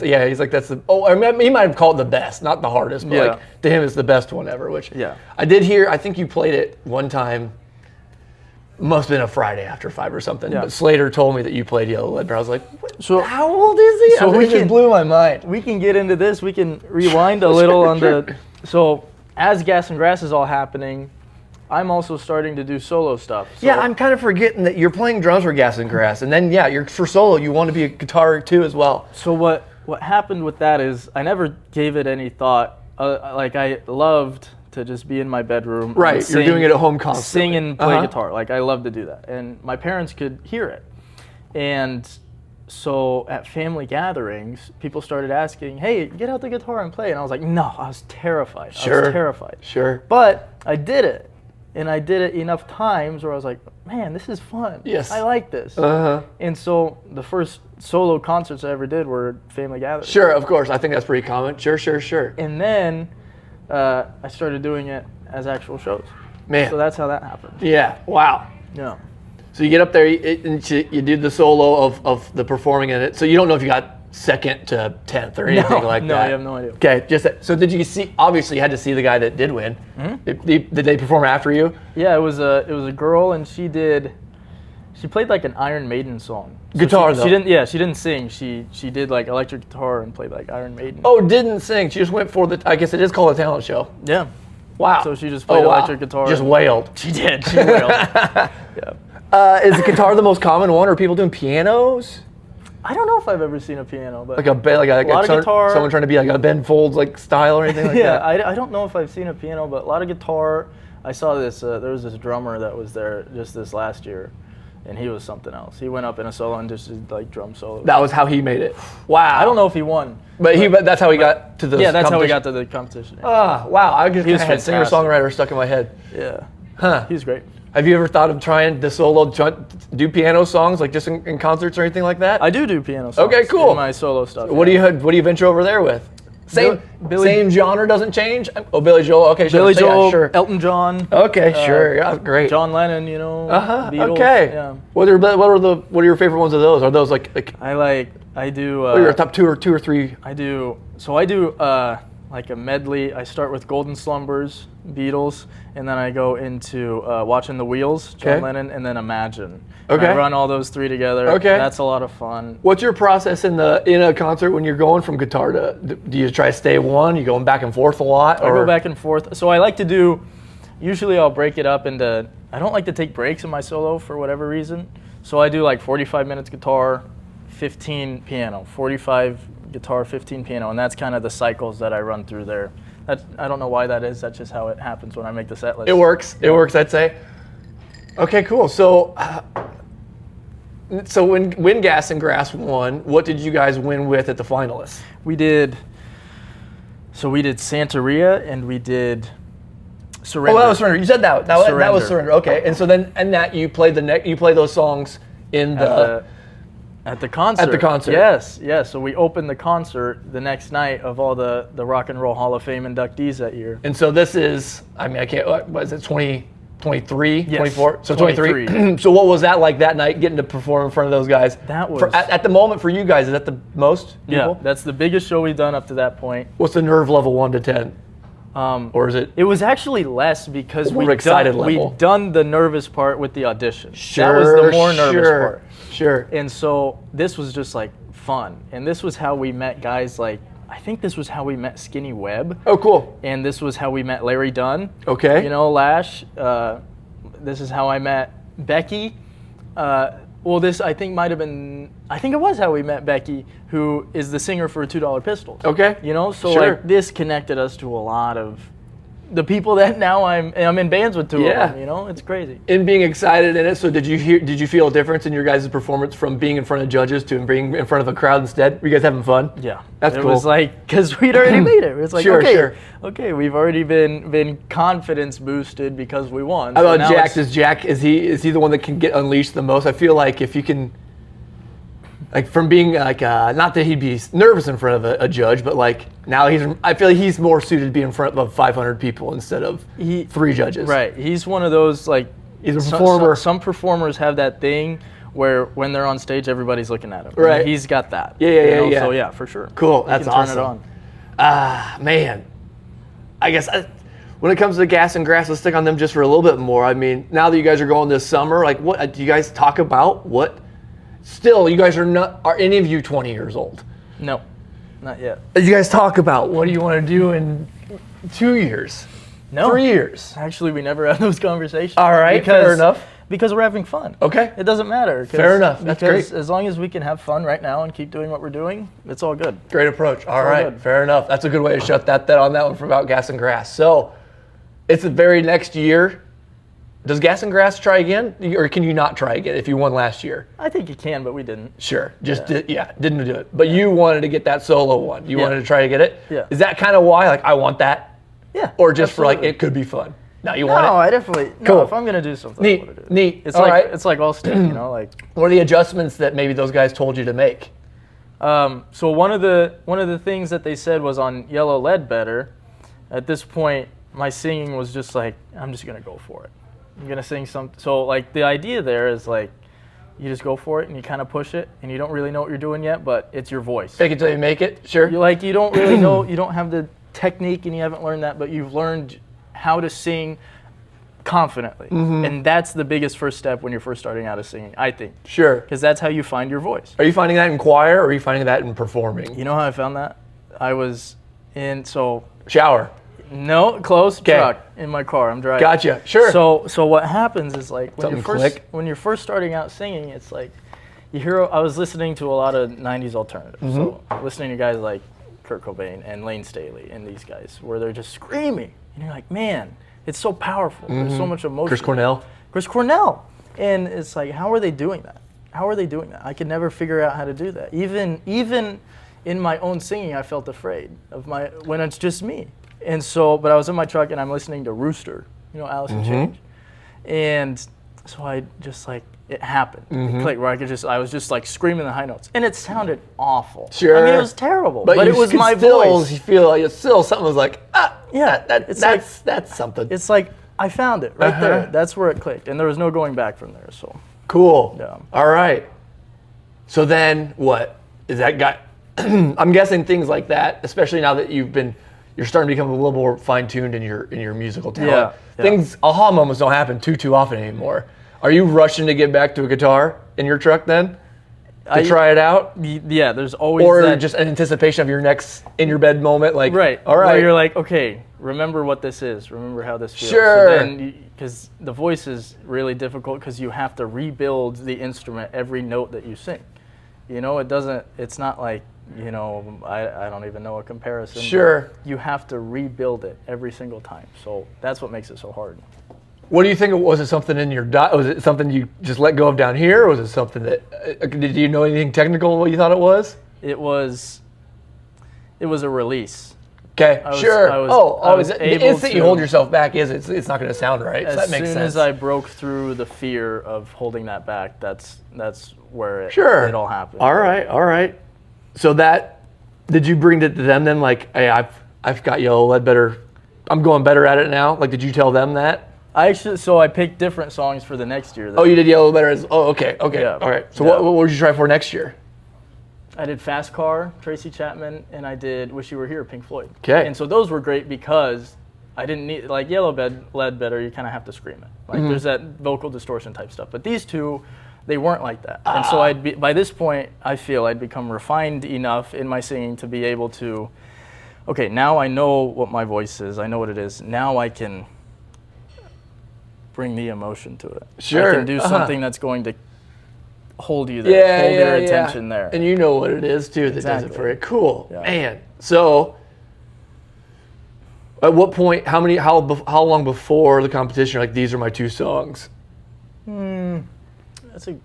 Speaker 6: yeah, he's like, that's the, I mean, he might have called it the best, not the hardest, but
Speaker 7: Yeah.
Speaker 6: like, to him it's the best one ever, which
Speaker 7: Yeah.
Speaker 6: I did hear, I think you played it one time, must have been a Friday after 5 or something,
Speaker 7: Yeah.
Speaker 6: but Slater told me that you played Yellow Ledbetter. I was like,
Speaker 7: So
Speaker 6: how old is he?
Speaker 7: So
Speaker 6: I mean,
Speaker 7: we
Speaker 6: it just
Speaker 7: can-
Speaker 6: blew my mind.
Speaker 7: we can get into this. We can rewind a little on the. So as Gas and Grass is all happening, I'm also starting to do solo stuff. So
Speaker 6: Yeah, I'm kind of forgetting that you're playing drums for Gas and Grass, and then you're for solo. You want to be a guitar too as well.
Speaker 7: So what happened with that is I never gave it any thought. Like I loved to just be in my bedroom. and
Speaker 6: Right, you're doing it at home constantly.
Speaker 7: Sing and play
Speaker 6: Uh-huh.
Speaker 7: guitar. Like I love to do that, and my parents could hear it. And so at family gatherings, people started asking, "Hey, get out the guitar and play." And I was like, "No," I was terrified. I
Speaker 6: Sure.
Speaker 7: was terrified.
Speaker 6: Sure.
Speaker 7: But I did it. And I did it enough times where I was like, man, this is fun.
Speaker 6: Yes.
Speaker 7: I like this.
Speaker 6: Uh-huh.
Speaker 7: And so the first solo concerts I ever did were family gatherings.
Speaker 6: Sure, of course. I think that's pretty common. Sure.
Speaker 7: And then I started doing it as actual shows.
Speaker 6: Man.
Speaker 7: So that's how that happened.
Speaker 6: Yeah. Wow.
Speaker 7: Yeah.
Speaker 6: So you get up there and you did the solo of the performing in it. So you don't know if you got second to 10th or anything like that.
Speaker 7: No, I have no idea.
Speaker 6: Okay. So did you see? Obviously, you had to see the guy that did win.
Speaker 7: Mm-hmm.
Speaker 6: Did they perform after you?
Speaker 7: Yeah, it was a girl, and she played like an Iron Maiden song. So
Speaker 6: Guitar,
Speaker 7: she
Speaker 6: though.
Speaker 7: didn't. Yeah, she didn't sing. She did like electric guitar and played like Iron Maiden.
Speaker 6: Oh, didn't sing. She just went for the. I guess it is called a talent show.
Speaker 7: Yeah.
Speaker 6: Wow.
Speaker 7: So she just played electric guitar.
Speaker 6: Just
Speaker 7: and-
Speaker 6: wailed.
Speaker 7: She did. She wailed. Yeah.
Speaker 6: Is the guitar the most common one, or are people doing pianos?
Speaker 7: I don't know if I've ever seen a piano, but
Speaker 6: Like a
Speaker 7: lot of guitar.
Speaker 6: someone trying to be like a Ben Folds like style or anything like
Speaker 7: yeah,
Speaker 6: that.
Speaker 7: I don't know if I've seen a piano, but a lot of guitar. I saw this. There was this drummer that was there just this last year, and he was something else. He went up in a solo and just did like drum solo.
Speaker 6: That was how he made it. Wow.
Speaker 7: I don't know if he won.
Speaker 6: But that's how he got to the.
Speaker 7: Yeah, that's how we
Speaker 6: competition.
Speaker 7: got to the competition.
Speaker 6: Wow. I just
Speaker 7: He was
Speaker 6: had singer songwriter stuck in my head.
Speaker 7: Yeah.
Speaker 6: Huh.
Speaker 7: He's great.
Speaker 6: Have you ever thought of trying the solo, do piano songs like just in concerts or anything like that?
Speaker 7: I do piano songs.
Speaker 6: Okay, cool.
Speaker 7: In my solo stuff.
Speaker 6: What do you venture over there with? Same genre doesn't change. Oh, Billy Joel. Okay, sure.
Speaker 7: Billy
Speaker 6: So, yeah,
Speaker 7: Joel,
Speaker 6: sure.
Speaker 7: Elton John.
Speaker 6: Okay, sure. Yeah, great.
Speaker 7: John Lennon. Beatles.
Speaker 6: Okay.
Speaker 7: Yeah.
Speaker 6: What are your favorite ones of those? Are those like
Speaker 7: I do.
Speaker 6: what are your top two or three?
Speaker 7: I do like a medley. I start with Golden Slumbers, Beatles, and then I go into Watching the Wheels, John
Speaker 6: Okay.
Speaker 7: Lennon, and then Imagine.
Speaker 6: Okay.
Speaker 7: And I run all those three together.
Speaker 6: Okay.
Speaker 7: That's a lot of fun.
Speaker 6: What's your process in a concert when you're going from guitar to? Do you try to stay one? You going back and forth a lot?
Speaker 7: I go back and forth. So I like to do. Usually I'll break it up into. I don't like to take breaks in my solo for whatever reason. So I do like 45 minutes guitar, 15 piano, 45 guitar, 15 piano, and that's kind of the cycles that I run through there. I don't know why that is. That's just how it happens when I make the set list.
Speaker 6: It works. It works. I'd say. Okay, cool. So when Gas and Grass won, what did you guys win with at the finalists?
Speaker 7: We did Santeria and we did Surrender.
Speaker 6: Oh, that was Surrender. You said that. That was
Speaker 7: Surrender.
Speaker 6: Surrender. Okay, and so then that you played you play those songs in
Speaker 7: At the concert.
Speaker 6: At the concert.
Speaker 7: Yes. So we opened the concert the next night of all the Rock and Roll Hall of Fame inductees that year.
Speaker 6: And so this is, I mean, I can't, what is it, 23,
Speaker 7: Yes,
Speaker 6: 24? So
Speaker 7: 23.
Speaker 6: 23. So what was that like that night, getting to perform in front of those guys?
Speaker 7: That was...
Speaker 6: At the moment for you guys, is that the most people?
Speaker 7: Yeah, that's the biggest show we've done up to that point.
Speaker 6: What's the nerve level 1 to 10? Or is it?
Speaker 7: It was actually less because
Speaker 6: More excited level.
Speaker 7: we'd done the nervous part with the audition.
Speaker 6: Sure,
Speaker 7: that was the more nervous part.
Speaker 6: Sure.
Speaker 7: And so this was just like fun. And this was how we met guys like, I think this was how we met Skinny Webb.
Speaker 6: Oh, cool.
Speaker 7: And this was how we met Larry Dunn.
Speaker 6: Okay.
Speaker 7: You know, Lash. This is how I met Becky. Well, this I think might have been. I think it was how we met Becky, who is the singer for $2 Pistols.
Speaker 6: Okay.
Speaker 7: You know, so
Speaker 6: Sure.
Speaker 7: like this connected us to a lot of the people that now I'm in bands with two of them. You know, it's crazy.
Speaker 6: And being excited in it. So did you feel a difference in your guys' performance from being in front of judges to being in front of a crowd instead? Were you guys having fun?
Speaker 7: Yeah,
Speaker 6: That's
Speaker 7: it
Speaker 6: cool.
Speaker 7: It was like because we'd already made it. It was like
Speaker 6: Sure.
Speaker 7: okay, we've already been confidence boosted because we won.
Speaker 6: How
Speaker 7: So
Speaker 6: about
Speaker 7: now
Speaker 6: Jack?
Speaker 7: it's-
Speaker 6: Is Jack is he the one that can get unleashed the most? I feel like if you can, like from being like not that he'd be nervous in front of a judge, but like now I feel like he's more suited to be in front of 500 people instead of 3 judges.
Speaker 7: Right. He's one of those like
Speaker 6: He's a performer.
Speaker 7: Some performers have that thing where when they're on stage, everybody's looking at him.
Speaker 6: Right.
Speaker 7: And he's got that.
Speaker 6: Yeah.
Speaker 7: So yeah, for sure.
Speaker 6: Cool.
Speaker 7: He
Speaker 6: That's
Speaker 7: can turn
Speaker 6: awesome.
Speaker 7: it on.
Speaker 6: Man, I guess when it comes to Gas and Grass, let's stick on them just for a little bit more. I mean, now that you guys are going this summer, like what do you guys talk about? What? Still, you guys are any of you 20 years old?
Speaker 7: No, not yet.
Speaker 6: You guys talk about what do you want to do in 2 years?
Speaker 7: No.
Speaker 6: 3 years?
Speaker 7: Actually, we never had those conversations.
Speaker 6: All right, fair enough.
Speaker 7: Because we're having fun.
Speaker 6: Okay.
Speaker 7: It doesn't matter.
Speaker 6: Fair enough. That's
Speaker 7: because
Speaker 6: great.
Speaker 7: as long as we can have fun right now and keep doing what we're doing, it's all good.
Speaker 6: Great approach. All
Speaker 7: all
Speaker 6: right,
Speaker 7: good.
Speaker 6: fair enough. That's a good way to shut that on that one for about Gas and Grass. So, it's the very next year. Does Gas and Grass try again, or can you not try again if you won last year?
Speaker 7: I think you can, but we didn't.
Speaker 6: Sure, didn't do it. But you wanted to get that solo one. You wanted to try to get it.
Speaker 7: Yeah.
Speaker 6: Is that kind of why? Like, I want that,
Speaker 7: Yeah.
Speaker 6: or just for like
Speaker 7: absolutely.
Speaker 6: it could be fun? No, you
Speaker 7: No,
Speaker 6: want it.
Speaker 7: I definitely.
Speaker 6: Cool.
Speaker 7: No, if I'm gonna do something, I want to do it.
Speaker 6: Neat.
Speaker 7: It's
Speaker 6: All
Speaker 7: like
Speaker 6: right.
Speaker 7: it's like Allstate, you know, like.
Speaker 6: What are the adjustments that maybe those guys told you to make?
Speaker 7: So one of the things that they said was on Yellow Ledbetter. At this point, my singing was just like, I'm just gonna go for it. I'm gonna sing some. So like the idea there is like, you just go for it and you kind of push it, and you don't really know what you're doing yet, but it's your voice.
Speaker 6: Fake it till you make it. Sure.
Speaker 7: You don't really know. You don't have the technique, and you haven't learned that, but you've learned how to sing confidently, and that's the biggest first step when you're first starting out of singing, I think.
Speaker 6: Sure.
Speaker 7: Because that's how you find your voice.
Speaker 6: Are you finding that in choir, or are you finding that in performing?
Speaker 7: You know how I found that? I was in
Speaker 6: Shower.
Speaker 7: no close
Speaker 6: 'Kay.
Speaker 7: truck in my car. I'm driving.
Speaker 6: Gotcha. Sure.
Speaker 7: So what happens is like
Speaker 6: Something click.
Speaker 7: when you're first starting out singing, it's like you hear. I was listening to a lot of '90s alternative, so listening to guys like Kurt Cobain and Lane Staley and these guys where they're just screaming, and you're like, man, it's so powerful. There's so much emotion. Chris Cornell. And it's like, how are they doing that? How are they doing that? I could never figure out how to do that. Even in my own singing, I felt afraid of when it's just me. And so, but I was in my truck and I'm listening to Rooster, you know, Alice in Chains. And so I just like, it happened. It clicked where I was just like screaming the high notes. And it sounded awful.
Speaker 6: Sure.
Speaker 7: I mean, it was terrible, but it was my
Speaker 6: still,
Speaker 7: voice.
Speaker 6: You feel like it's still something was like,
Speaker 7: Yeah,
Speaker 6: that's something.
Speaker 7: It's like, I found it right there. That's where it clicked. And there was no going back from there, so.
Speaker 6: Cool.
Speaker 7: Yeah.
Speaker 6: All right. So then what? Is that guy, I'm guessing things like that, especially now that you're starting to become a little more fine-tuned in your musical talent.
Speaker 7: Yeah.
Speaker 6: Things, aha moments don't happen too often anymore. Are you rushing to get back to a guitar in your truck then? To try it out?
Speaker 7: Yeah, there's always
Speaker 6: Or
Speaker 7: that.
Speaker 6: just an anticipation of your next in your bed moment? Like,
Speaker 7: Right.
Speaker 6: all right.
Speaker 7: Where you're like, okay, remember what this is. Remember how this feels.
Speaker 6: Sure.
Speaker 7: Because the voice is really difficult because you have to rebuild the instrument every note that you sing. You know, it's not like, you know, I don't even know a comparison. but
Speaker 6: Sure.
Speaker 7: You have to rebuild it every single time. So that's what makes it so hard.
Speaker 6: What do you think? Was it something in your was it something you just let go of down here, or was it something that did you know anything technical what you thought it was?
Speaker 7: It was a release.
Speaker 6: Okay, sure.
Speaker 7: I was
Speaker 6: the
Speaker 7: able
Speaker 6: instant you
Speaker 7: to-
Speaker 6: hold yourself back it's not going to sound right. So that makes
Speaker 7: As soon
Speaker 6: sense.
Speaker 7: as I broke through the fear of holding that back, that's where it all happened.
Speaker 6: All right. So did you bring it to them then? Like, hey, I've got Yellow Ledbetter. I'm going better at it now. Like, did you tell them that?
Speaker 7: I picked different songs for the next year.
Speaker 6: Oh, you did Yellow Ledbetter. Okay.
Speaker 7: Yeah.
Speaker 6: All right. So
Speaker 7: Yeah.
Speaker 6: what would you try for next year?
Speaker 7: I did Fast Car, Tracy Chapman, and I did Wish You Were Here, Pink Floyd.
Speaker 6: Okay.
Speaker 7: And so those were great because I didn't need, like Yellow Ledbetter, you kind of have to scream it. Like there's that vocal distortion type stuff. But these two, they weren't like that. And so by this point, I feel I'd become refined enough in my singing to be able to, okay, now I know what my voice is. I know what it is. Now I can bring the emotion to it.
Speaker 6: Sure.
Speaker 7: I can do something that's going to hold you there, hold your
Speaker 6: yeah.
Speaker 7: attention there.
Speaker 6: And you know what it is too that does it
Speaker 7: Exactly.
Speaker 6: for you. Cool,
Speaker 7: Yeah.
Speaker 6: man. So, at what point? How long before the competition? Like, these are my 2 songs.
Speaker 7: That's a.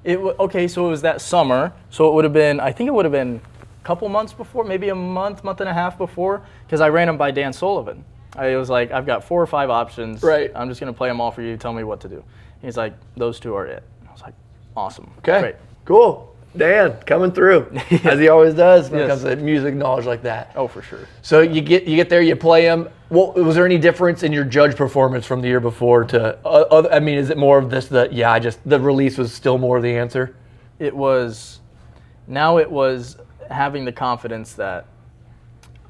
Speaker 7: Okay, so it was that summer. So it would have been. I think it would have been a couple months before, maybe a month and a half before, because I ran them by Dan Sullivan. I was like, I've got 4 or 5 options.
Speaker 6: Right.
Speaker 7: I'm just gonna play them all for you. Tell me what to do. He's like, those 2 are it. I was like, awesome.
Speaker 6: Okay,
Speaker 7: Great.
Speaker 6: cool. Dan coming through as he always does when it
Speaker 7: Yes.
Speaker 6: comes to music knowledge like that.
Speaker 7: Oh, for sure.
Speaker 6: So you get there, you play them. Well, was there any difference in your judge performance from the year before to? I mean, is it more of this? The release was still more the answer.
Speaker 7: It was. Now it was having the confidence that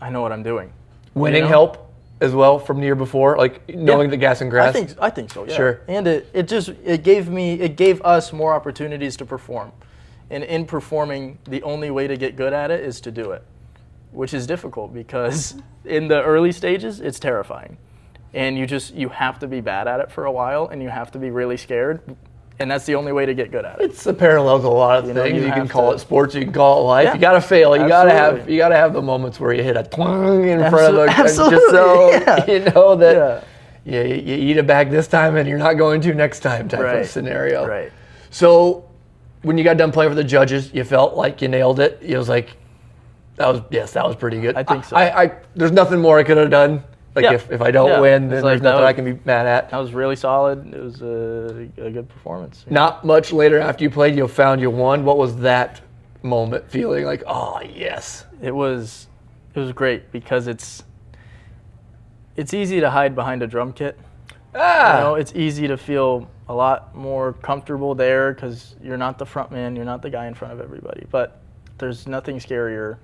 Speaker 7: I know what I'm doing.
Speaker 6: Winning
Speaker 7: You know?
Speaker 6: help as well from the year before, like knowing the gas and grass.
Speaker 7: I think so. Yeah.
Speaker 6: Sure.
Speaker 7: And it gave us more opportunities to perform, and in performing, the only way to get good at it is to do it, which is difficult because in the early stages it's terrifying, and you have to be bad at it for a while, and you have to be really scared, and that's the only way to get good at it.
Speaker 6: It's a parallel to a lot of
Speaker 7: You know,
Speaker 6: things.
Speaker 7: you
Speaker 6: You can
Speaker 7: have
Speaker 6: call
Speaker 7: to-
Speaker 6: it sports. You can call it life.
Speaker 7: Yeah.
Speaker 6: You got to fail. You got to
Speaker 7: Absolutely.
Speaker 6: have the moments where you hit a twang in front of a
Speaker 7: Absolutely.
Speaker 6: just so
Speaker 7: Yeah.
Speaker 6: you know that
Speaker 7: Yeah.
Speaker 6: you eat a bag this time and you're not going to next time type
Speaker 7: Right.
Speaker 6: of scenario.
Speaker 7: Right.
Speaker 6: So when you got done playing for the judges, you felt like you nailed it. It was like that was pretty good.
Speaker 7: I think so.
Speaker 6: I there's nothing more I could have done. Like
Speaker 7: Yeah.
Speaker 6: if I don't
Speaker 7: Yeah.
Speaker 6: win,
Speaker 7: It's
Speaker 6: then
Speaker 7: like
Speaker 6: there's
Speaker 7: that
Speaker 6: nothing
Speaker 7: was-
Speaker 6: I can be mad at.
Speaker 7: That was really solid. It was a good performance.
Speaker 6: Not much later after you played, you found you won. What was that moment feeling like? Oh, yes.
Speaker 7: It was great because it's easy to hide behind a drum kit.
Speaker 6: Ah,
Speaker 7: You know, it's easy to feel a lot more comfortable there because you're not the front man, you're not the guy in front of everybody. But there's nothing scarier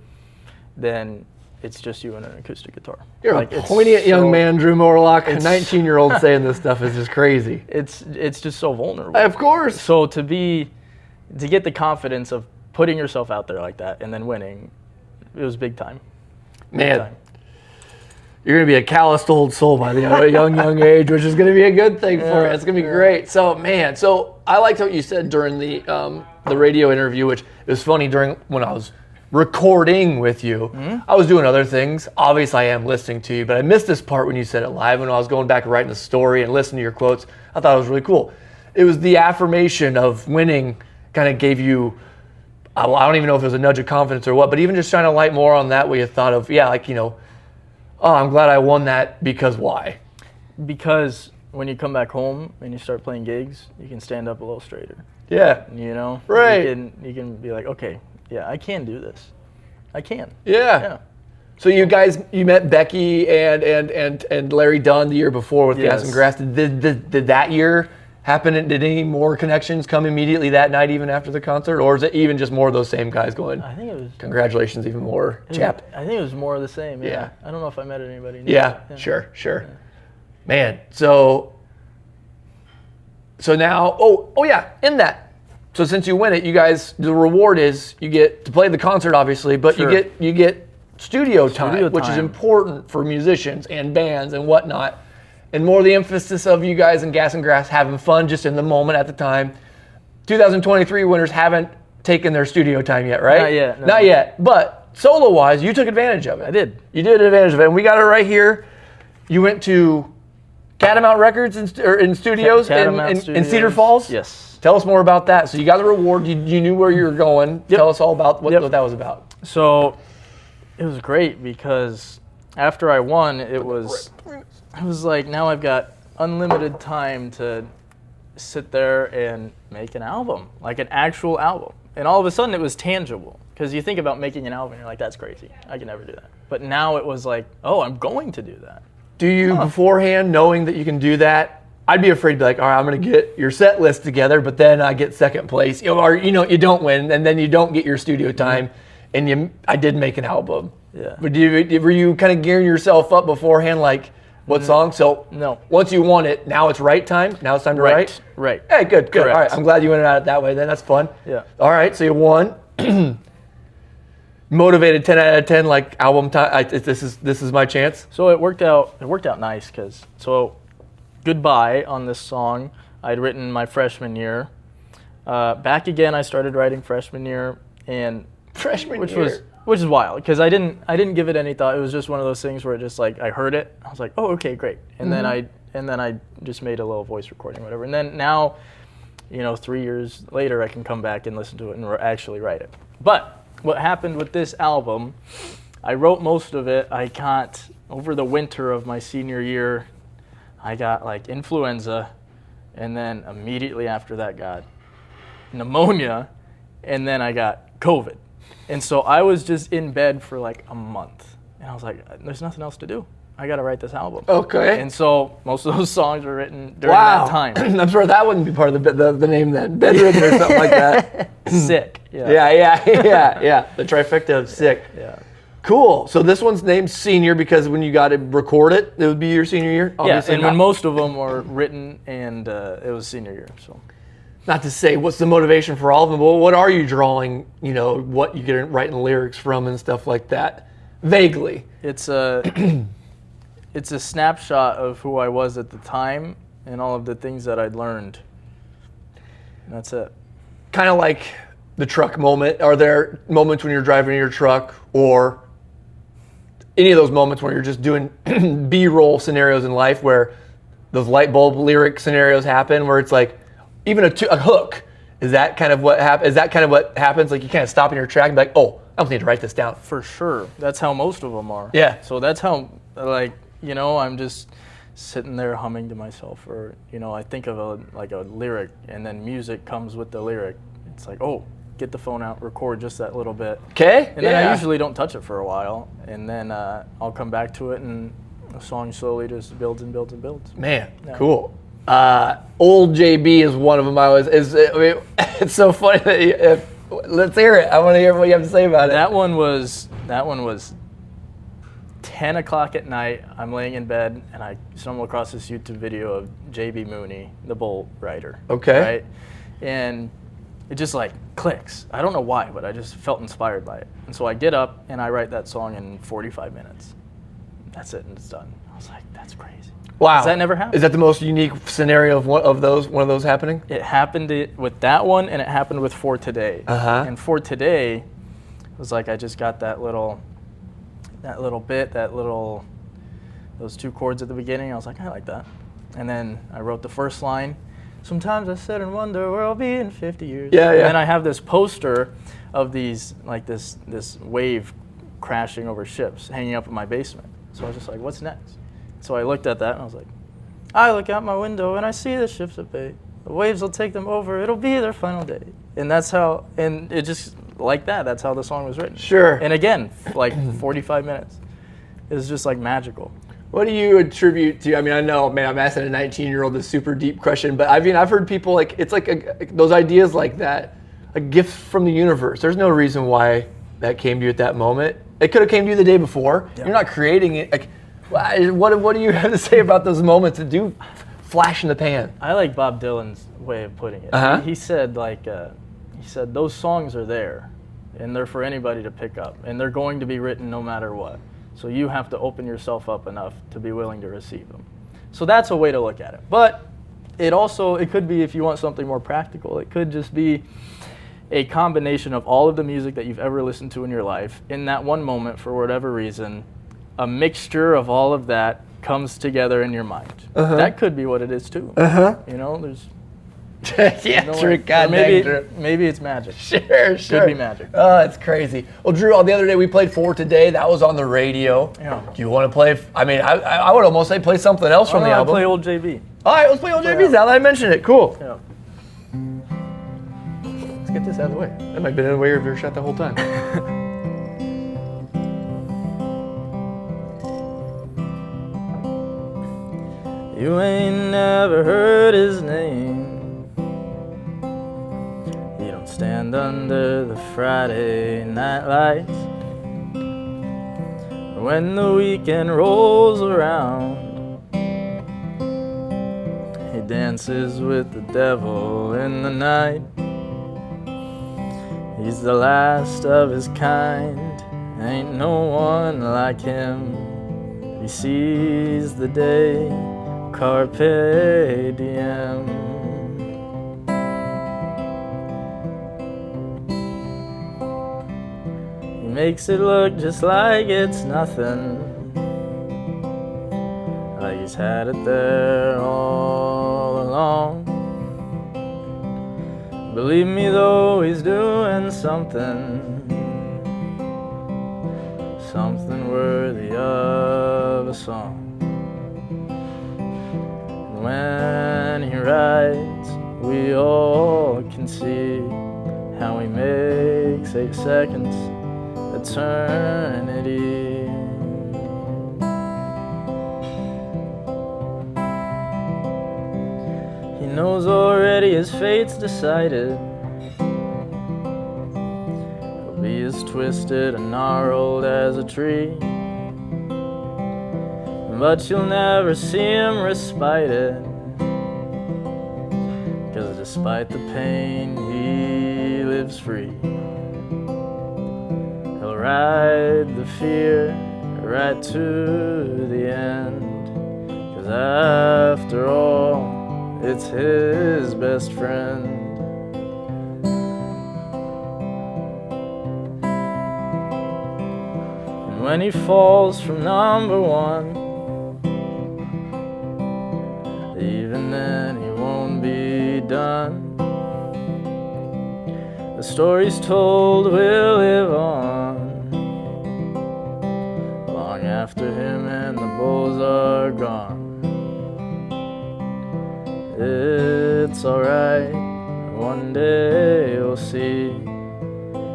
Speaker 7: than it's just you and an acoustic guitar.
Speaker 6: you're
Speaker 7: Like,
Speaker 6: a
Speaker 7: it's
Speaker 6: poignant young
Speaker 7: so-
Speaker 6: man, Drew Morelock. A
Speaker 7: it's-
Speaker 6: 19-year-old saying this stuff is just crazy.
Speaker 7: It's just so vulnerable.
Speaker 6: Of course.
Speaker 7: So to get the confidence of putting yourself out there like that and then winning, it was big time.
Speaker 6: Man,
Speaker 7: time.
Speaker 6: you're going to be a calloused old soul by the young age, which is going to be a good thing for you. It's going to be great. So, man, I liked what you said during the radio interview, which it was funny when I was recording with you. I was doing other things. Obviously, I am listening to you, but I missed this part when you said it live. When I was going back and writing the story and listening to your quotes, I thought it was really cool. It was the affirmation of winning kind of gave you, I don't even know if it was a nudge of confidence or what, but even just trying to light more on that way you thought of, oh, I'm glad I won that because why?
Speaker 7: Because when you come back home and you start playing gigs, you can stand up a little straighter.
Speaker 6: Yeah.
Speaker 7: You know?
Speaker 6: Right.
Speaker 7: You can be like, okay, yeah, I can do this. I can.
Speaker 6: Yeah.
Speaker 7: Yeah.
Speaker 6: So you met Becky and Larry Dunn the year before with Gas
Speaker 7: Yes.
Speaker 6: and Grass. Did that year happen? Did any more connections come immediately that night, even after the concert, or is it even just more of those same guys going?
Speaker 7: I think it was.
Speaker 6: Congratulations, even more, chap.
Speaker 7: I think it was more of the same. Yeah.
Speaker 6: Yeah.
Speaker 7: I don't know if I met anybody new.
Speaker 6: Yeah, sure. Man, so now, in that. So since you win it, you guys, the reward is you get to play the concert, obviously, but
Speaker 7: Sure.
Speaker 6: you get studio time,
Speaker 7: Studio
Speaker 6: which is
Speaker 7: time.
Speaker 6: important for musicians and bands and whatnot. And more the emphasis of you guys in Gas and Grass having fun just in the moment at the time. 2023 winners haven't taken their studio time yet, right?
Speaker 7: Not yet, no.
Speaker 6: Not yet. But solo-wise, you took advantage of it.
Speaker 7: I did.
Speaker 6: You did advantage of it, and we got it right here. You went to Catamount Records in studios
Speaker 7: Catamount
Speaker 6: in Cedar
Speaker 7: Studios.
Speaker 6: Falls?
Speaker 7: Yes.
Speaker 6: Tell us more about that. So you got the reward. You knew where you were going.
Speaker 7: Yep.
Speaker 6: Tell us all about what
Speaker 7: Yep.
Speaker 6: that was about.
Speaker 7: So it was great because after I won, it was like now I've got unlimited time to sit there and make an album, like an actual album. And all of a sudden it was tangible because you think about making an album and you're like, that's crazy. I can never do that. But now it was like, oh, I'm going to do that.
Speaker 6: Do you beforehand, knowing that you can do that, I'd be afraid to be like, all right, I'm going to get your set list together, but then I get second place, or you don't win, and then you don't get your studio time, and I did make an album.
Speaker 7: Yeah.
Speaker 6: But were you kind of gearing yourself up beforehand, like what song? So
Speaker 7: No.
Speaker 6: once you won it, now it's right time. Now it's time to write.
Speaker 7: Right.
Speaker 6: Hey, good.
Speaker 7: Correct.
Speaker 6: All right, I'm glad you went at it that way. Then that's fun.
Speaker 7: Yeah.
Speaker 6: All right, so you won. Motivated 10 out of 10, like album time. This is my chance.
Speaker 7: So it worked out nice because Goodbye on this song I'd written my freshman year. Back again, I started writing freshman year, and which is wild because I didn't give it any thought. It was just one of those things where it just like I heard it, I was like, oh, okay, great, and then I just made a little voice recording, whatever, and then now, 3 years later, I can come back and listen to it and actually write it. But what happened with this album, I wrote most of it. I got over the winter of my senior year, I got like influenza, and then immediately after that got pneumonia, and then I got COVID. And so I was just in bed for like a month. And I was like, there's nothing else to do. I got to write this album.
Speaker 6: Okay.
Speaker 7: And so most of those songs were written during that time.
Speaker 6: I'm sure that wouldn't be part of the name then. Bedridden or something like that.
Speaker 7: Sick.
Speaker 6: Yeah. The trifecta of sick.
Speaker 7: Yeah.
Speaker 6: Cool. So this one's named Senior because when you got to record it, it would be your senior year? Obviously
Speaker 7: and when most of them were written, and it was senior year. So.
Speaker 6: Not to say what's the motivation for all of them, but what are you drawing, what you get writing lyrics from and stuff like that? Vaguely.
Speaker 7: It's a snapshot of who I was at the time and all of the things that I'd learned. And that's it.
Speaker 6: Kind of like the truck moment. Are there moments when you're driving your truck or any of those moments where you're just doing B-roll scenarios in life where those light bulb lyric scenarios happen where it's like, even a hook, is that kind of what happens? Is that kind of what happens? Like you kind of stop in your track and be like, oh, I don't need to write this down.
Speaker 7: For sure. That's how most of them are.
Speaker 6: Yeah.
Speaker 7: So that's how, I'm just sitting there humming to myself, or, I think of a lyric, and then music comes with the lyric. It's like, oh, get the phone out, record just that little bit.
Speaker 6: Okay.
Speaker 7: And then I usually don't touch it for a while, and then I'll come back to it, and the song slowly just builds and builds and builds.
Speaker 6: Man, cool. Old JB is one of them. It's so funny that let's hear it. I want to hear what you have to say about it.
Speaker 7: That one was 10 o'clock at night. I'm laying in bed and I stumble across this YouTube video of JB Mooney, the bull rider.
Speaker 6: Okay.
Speaker 7: Right? And it just like clicks. I don't know why, but I just felt inspired by it. And so I get up and I write that song in 45 minutes. That's it, and it's done. I was like, that's crazy.
Speaker 6: Wow.
Speaker 7: Does that never happen?
Speaker 6: Is that the most unique scenario of one of those happening?
Speaker 7: It happened with that one, and it happened with For Today. And For Today, it was like I just got that little bit, those two chords at the beginning. I was like, I like that. And then I wrote the first line. Sometimes I sit and wonder where I'll be in 50 years.
Speaker 6: Yeah.
Speaker 7: And then I have this poster of these, like this wave crashing over ships hanging up in my basement. So I was just like, what's next? So I looked at that and I was like, I look out my window and I see the ships at bay. The waves will take them over. It'll be their final day. And that's how, and it just like that. That's how the song was written.
Speaker 6: Sure.
Speaker 7: And again, like 45 minutes. It was just like magical.
Speaker 6: What do you attribute to? I mean, I know, man, I'm asking a 19-year-old this super deep question, but I mean, I've heard people like it's like those ideas like that, a gift from the universe. There's no reason why that came to you at that moment. It could have came to you the day before. Yeah. You're not creating it. Like, what do you have to say about those moments that do flash in the pan?
Speaker 7: I like Bob Dylan's way of putting it. He said those songs are there, and they're for anybody to pick up, and they're going to be written no matter what. So you have to open yourself up enough to be willing to receive them. So that's a way to look at it. But it could be, if you want something more practical, it could just be a combination of all of the music that you've ever listened to in your life. In that one moment, for whatever reason, a mixture of all of that comes together in your mind. That could be what it is too. There's maybe it's magic.
Speaker 6: Sure.
Speaker 7: Could be magic.
Speaker 6: Oh, it's crazy. Well, Drew, the other day we played For Today. That was on the radio.
Speaker 7: Yeah.
Speaker 6: Do you want to play? I mean, I would almost say play something else from the album.
Speaker 7: Play Old JB.
Speaker 6: All right, let's play Old JB's. Now that I mentioned it, cool.
Speaker 7: Yeah.
Speaker 6: Let's get this out of the way. That might have been in the way of your shot the whole time.
Speaker 7: You ain't never heard his name. You don't stand under the Friday night lights. When the weekend rolls around, he dances with the devil in the night. He's the last of his kind, ain't no one like him. He sees the day, carpe diem. makes it look just like it's nothing. Like he's had it there all along. Believe me though, he's doing something worthy of a song. And when he writes, we all can see how he makes 8 seconds eternity. He knows already his fate's decided. He'll be as twisted and gnarled as a tree, but you'll never see him respite it, 'cause despite the pain he lives free. He'll ride the fear right to the end, 'cause after all it's his best friend. And when he falls from number 1, even then he won't be done. The stories told will live on long after him and the bulls are gone. It's alright, one day you'll see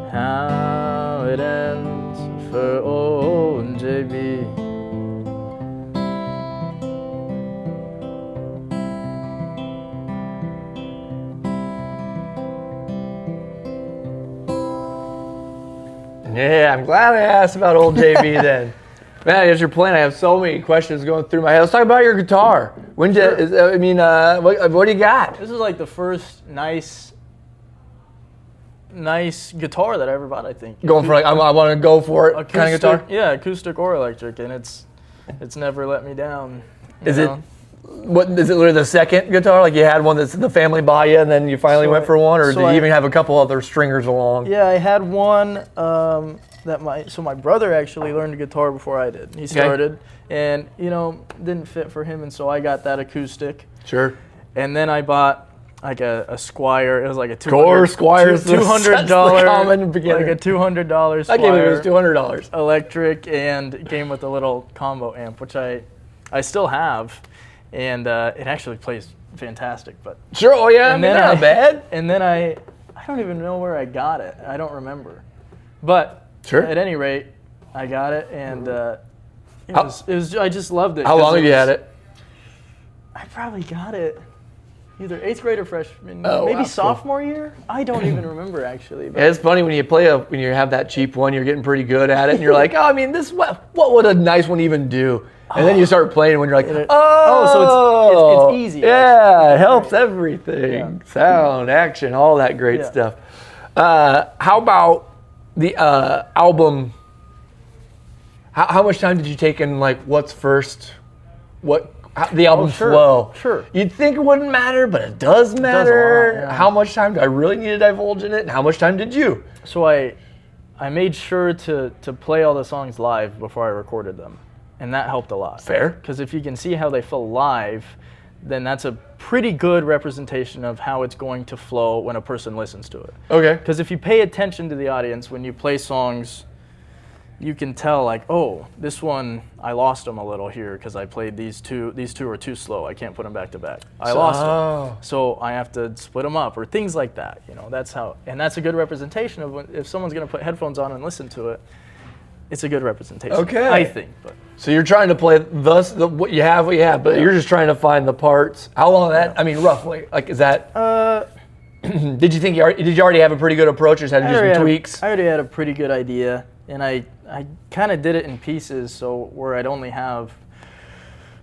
Speaker 7: how it ends for old JB.
Speaker 6: Yeah, I'm glad I asked about old JB then. Man, as you're playing, I have so many questions going through my head. Let's talk about your guitar. When did, what do you got?
Speaker 7: This is like the first nice guitar that I ever bought, I think.
Speaker 6: Going for like, I want to go for it
Speaker 7: Acoustic,
Speaker 6: kind of guitar?
Speaker 7: Yeah, acoustic or electric, and it's never let me down.
Speaker 6: Is it literally the second guitar? Like you had one that's the family buy you and then you finally went for one, or did you even have a couple other stringers along?
Speaker 7: Yeah, I had one my brother actually learned guitar before I did. He started, and didn't fit for him, and so I got that acoustic.
Speaker 6: Sure.
Speaker 7: And then I bought like a Squire. It was like a
Speaker 6: $200
Speaker 7: $200
Speaker 6: I gave it was
Speaker 7: Squire
Speaker 6: $200
Speaker 7: electric, and it came with a little combo amp, which I still have, and it actually plays fantastic. But
Speaker 6: sure, oh yeah, not bad.
Speaker 7: And then I don't even know where I got it. I don't remember, but
Speaker 6: sure.
Speaker 7: At any rate, I got it, and it was I just loved it.
Speaker 6: How long have you had it?
Speaker 7: I probably got it either 8th grade or freshman,
Speaker 6: maybe
Speaker 7: sophomore year. I don't even remember actually. But
Speaker 6: yeah, it's funny when you when you have that cheap one, you're getting pretty good at it, and you're like, oh, I mean, what would a nice one even do? And then you start playing when you're like,
Speaker 7: so it's easy.
Speaker 6: Yeah, it helps everything. Yeah. Sound, action, all that great stuff. How about the album? How much time did you take in what's first? The album flow?
Speaker 7: Sure.
Speaker 6: You'd think it wouldn't matter, but it does matter.
Speaker 7: It does a lot, yeah.
Speaker 6: How much time do I really need to divulge in it, and how much time did you?
Speaker 7: So I made sure to play all the songs live before I recorded them, and that helped a lot.
Speaker 6: Fair.
Speaker 7: Because if you can see how they feel live, then that's a pretty good representation of how it's going to flow when a person listens to it.
Speaker 6: Okay.
Speaker 7: Because if you pay attention to the audience when you play songs, you can tell oh, this one I lost them a little here because I played these two are too slow. I can't put them back to back. I lost them, so I have to split them up or things like that. That's how, and that's a good representation of if someone's going to put headphones on and listen to it. It's a good representation. Okay. I think. But
Speaker 6: so you're trying to play what you have, but you're just trying to find the parts. How long that? I mean, roughly. Is that? Did you think did you already have a pretty good approach, or just had to do some tweaks?
Speaker 7: I already had a pretty good idea, and I kind of did it in pieces. So where I'd only have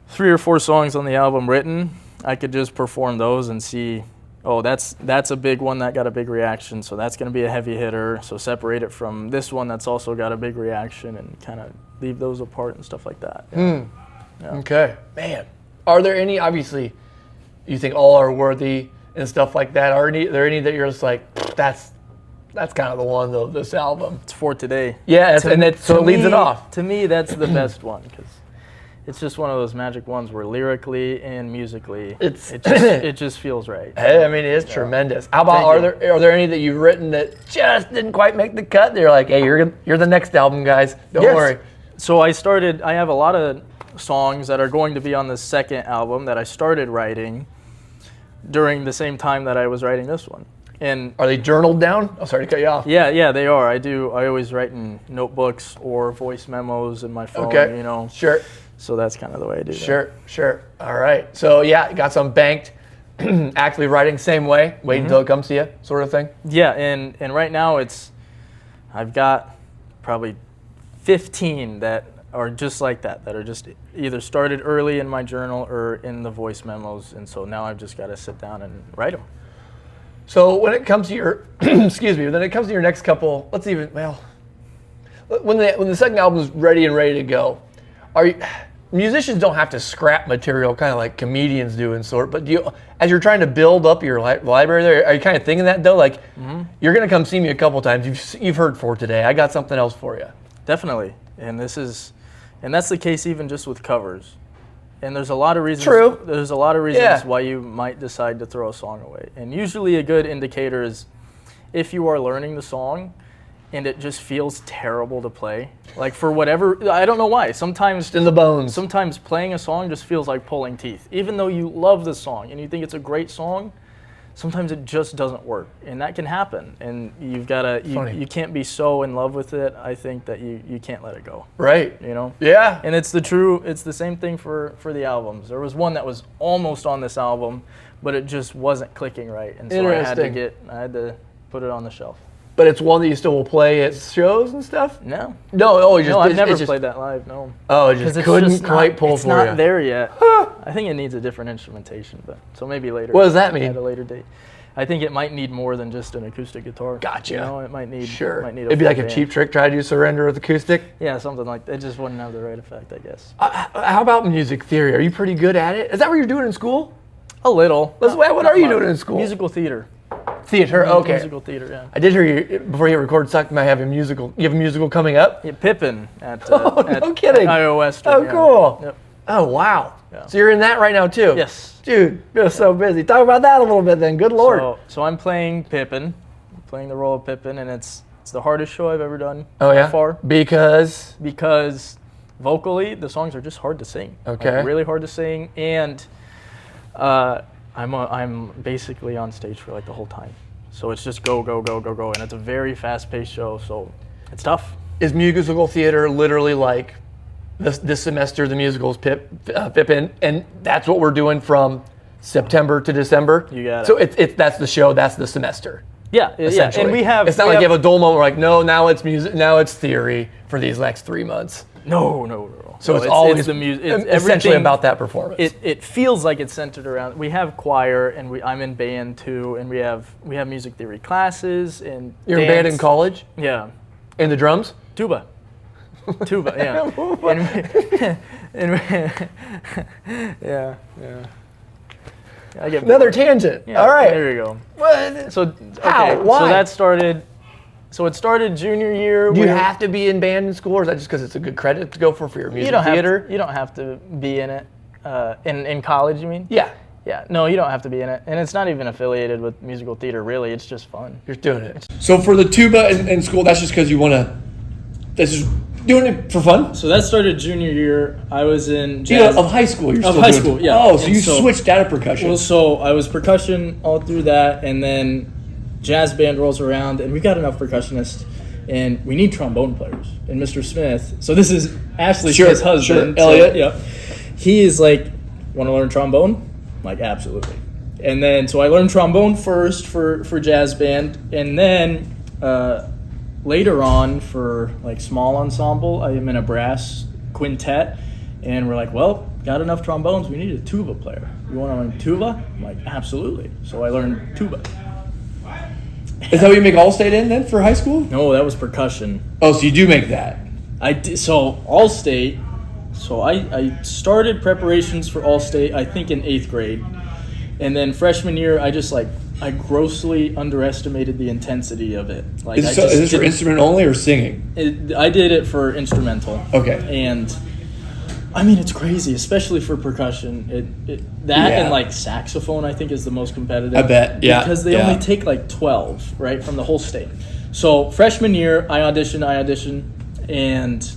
Speaker 7: 3 or 4 songs on the album written, I could just perform those and see. Oh, that's a big one that got a big reaction, so that's going to be a heavy hitter. So separate it from this one that's also got a big reaction and kind of leave those apart and stuff like that. Yeah. Yeah.
Speaker 6: Okay. Man, are there any, obviously, you think all are worthy and stuff like that? Are there any that you're just like, That's kind of the one, though, this album.
Speaker 7: It's For Today.
Speaker 6: Yeah, so it leads it off.
Speaker 7: To me, that's the best one because it's just one of those magic ones where lyrically and musically, it just feels right.
Speaker 6: Hey, I mean, it is tremendous. How about, are there any that you've written that just didn't quite make the cut? They're like, hey, you're the next album, guys. Don't worry.
Speaker 7: So I have a lot of songs that are going to be on the second album that I started writing during the same time that I was writing this one. And
Speaker 6: are they journaled down? Oh, sorry to cut you off.
Speaker 7: Yeah, they are. I always write in notebooks or voice memos in my phone, you know.
Speaker 6: Sure.
Speaker 7: So that's kind of the way I do that.
Speaker 6: Sure. All right. So, yeah, got some banked, actively writing same way, wait until it comes to you, sort of thing?
Speaker 7: Yeah, and right now I've got probably 15 that are just like that are just either started early in my journal or in the voice memos, and so now I've just got to sit down and write them.
Speaker 6: So when it comes to your, excuse me, when it comes to your next couple, when the second album is ready to go, musicians don't have to scrap material kind of like comedians do and sort, but as you're trying to build up your library there, are you kind of thinking that though? Like, you're going to come see me a couple times, you've heard For Today, I got something else for you.
Speaker 7: Definitely, and that's the case even just with covers. And there's a lot of reasons.
Speaker 6: True.
Speaker 7: There's a lot of reasons why you might decide to throw a song away. And usually a good indicator is if you are learning the song and it just feels terrible to play. Like for whatever, I don't know why. Sometimes
Speaker 6: just in the bones.
Speaker 7: Sometimes playing a song just feels like pulling teeth. Even though you love the song and you think it's a great song, sometimes it just doesn't work, and that can happen. And you've got to, you can't be so in love with it, I think, that you can't let it go.
Speaker 6: Right.
Speaker 7: You know?
Speaker 6: Yeah.
Speaker 7: And it's the same thing for the albums. There was one that was almost on this album, but it just wasn't clicking right. And so I had to put it on the shelf.
Speaker 6: But it's one that you still will play at shows and stuff?
Speaker 7: No.
Speaker 6: I've
Speaker 7: never played that live, no.
Speaker 6: Oh, it just couldn't quite pull for you.
Speaker 7: It's not there yet. I think it needs a different instrumentation, so maybe later.
Speaker 6: What does that mean?
Speaker 7: At a later date. I think it might need more than just an acoustic guitar.
Speaker 6: Gotcha.
Speaker 7: You know, it might need.
Speaker 6: Sure.
Speaker 7: Might need
Speaker 6: It'd be like a Cheap Trick, try to do Surrender with acoustic.
Speaker 7: Yeah, something like that. It just wouldn't have the right effect, I guess.
Speaker 6: How about music theory? Are you pretty good at it? Is that what you're doing in school?
Speaker 7: A little.
Speaker 6: What are you doing in school?
Speaker 7: Musical theater.
Speaker 6: Theater, okay.
Speaker 7: Musical theater, yeah.
Speaker 6: I did hear you before you recorded talking about having a musical. You have a musical coming up?
Speaker 7: Yeah, Pippin at
Speaker 6: no kidding.
Speaker 7: At iOS.
Speaker 6: Oh,
Speaker 7: yeah.
Speaker 6: cool.
Speaker 7: Yep.
Speaker 6: Oh, wow.
Speaker 7: Yeah.
Speaker 6: So you're in that right now too?
Speaker 7: Yes.
Speaker 6: Dude, you're so busy. Talk about that a little bit then. Good Lord.
Speaker 7: So I'm playing Pippin. I'm playing the role of Pippin, and it's the hardest show I've ever done
Speaker 6: so
Speaker 7: far.
Speaker 6: Because
Speaker 7: vocally, the songs are just hard to sing.
Speaker 6: Okay.
Speaker 7: Like, really hard to sing, and I'm basically on stage for like the whole time. So it's just go, go, go, go, go, and it's a very fast-paced show, so it's tough.
Speaker 6: Is musical theater literally like this semester the musicals Pippin, and that's what we're doing from September to December?
Speaker 7: You got it.
Speaker 6: So that's the show, that's the semester.
Speaker 7: Yeah,
Speaker 6: essentially.
Speaker 7: And we have.
Speaker 6: It's not like you have a dull moment. We're like, no, now it's music, now it's theory for these next 3 months.
Speaker 7: No.
Speaker 6: So it's always
Speaker 7: the music.
Speaker 6: Essentially about that performance.
Speaker 7: It feels like it's centered around. We have choir, and I'm in band too, and we have music theory classes and.
Speaker 6: You're in band in college?
Speaker 7: Yeah.
Speaker 6: And the drums?
Speaker 7: Tuba, yeah. Yeah. I get
Speaker 6: another tangent.
Speaker 7: Yeah,
Speaker 6: all right.
Speaker 7: There you go.
Speaker 6: What?
Speaker 7: So
Speaker 6: how?
Speaker 7: Okay,
Speaker 6: Why?
Speaker 7: So it started junior year.
Speaker 6: Do you have to be in band in school, or is that just because it's a good credit to go for your music theater?
Speaker 7: You don't have to be in it. In college, you mean?
Speaker 6: Yeah.
Speaker 7: Yeah. No, you don't have to be in it, and it's not even affiliated with musical theater. Really, it's just fun.
Speaker 6: You're doing it. So for the tuba in school, that's just because you want to. That's just doing it for fun.
Speaker 7: So that started junior year. I was in jazz.
Speaker 6: Of high school. You're
Speaker 7: of
Speaker 6: still
Speaker 7: high
Speaker 6: doing
Speaker 7: school. Yeah.
Speaker 6: Oh, so you switched out of percussion.
Speaker 7: Well, so I was percussion all through that, and then jazz band rolls around, and we got enough percussionists. And we need trombone players. And Mr. Smith, so this is Ashley Smith's husband.
Speaker 6: Elliot.
Speaker 7: So, yep. He is like, want to learn trombone? I'm like, absolutely. And then, so I learned trombone first for jazz band. And then later on for like small ensemble, I am in a brass quintet. And we're like, well, got enough trombones. We need a tuba player. You want to learn tuba? I'm like, absolutely. So I learned tuba.
Speaker 6: Is that what you make All-State in then for high school?
Speaker 7: No, that was percussion.
Speaker 6: Oh, so you do make that?
Speaker 7: I did, so All-State. So I started preparations for All-State, I think in 8th grade, and then freshman year I just like I grossly underestimated the intensity of it. Like,
Speaker 6: Is this for instrument only or singing?
Speaker 7: I did it for instrumental.
Speaker 6: Okay.
Speaker 7: And I mean, it's crazy, especially for percussion. And like saxophone, I think, is the most competitive.
Speaker 6: I bet, yeah.
Speaker 7: Because they only take like 12, right, from the whole state. So freshman year, I auditioned, and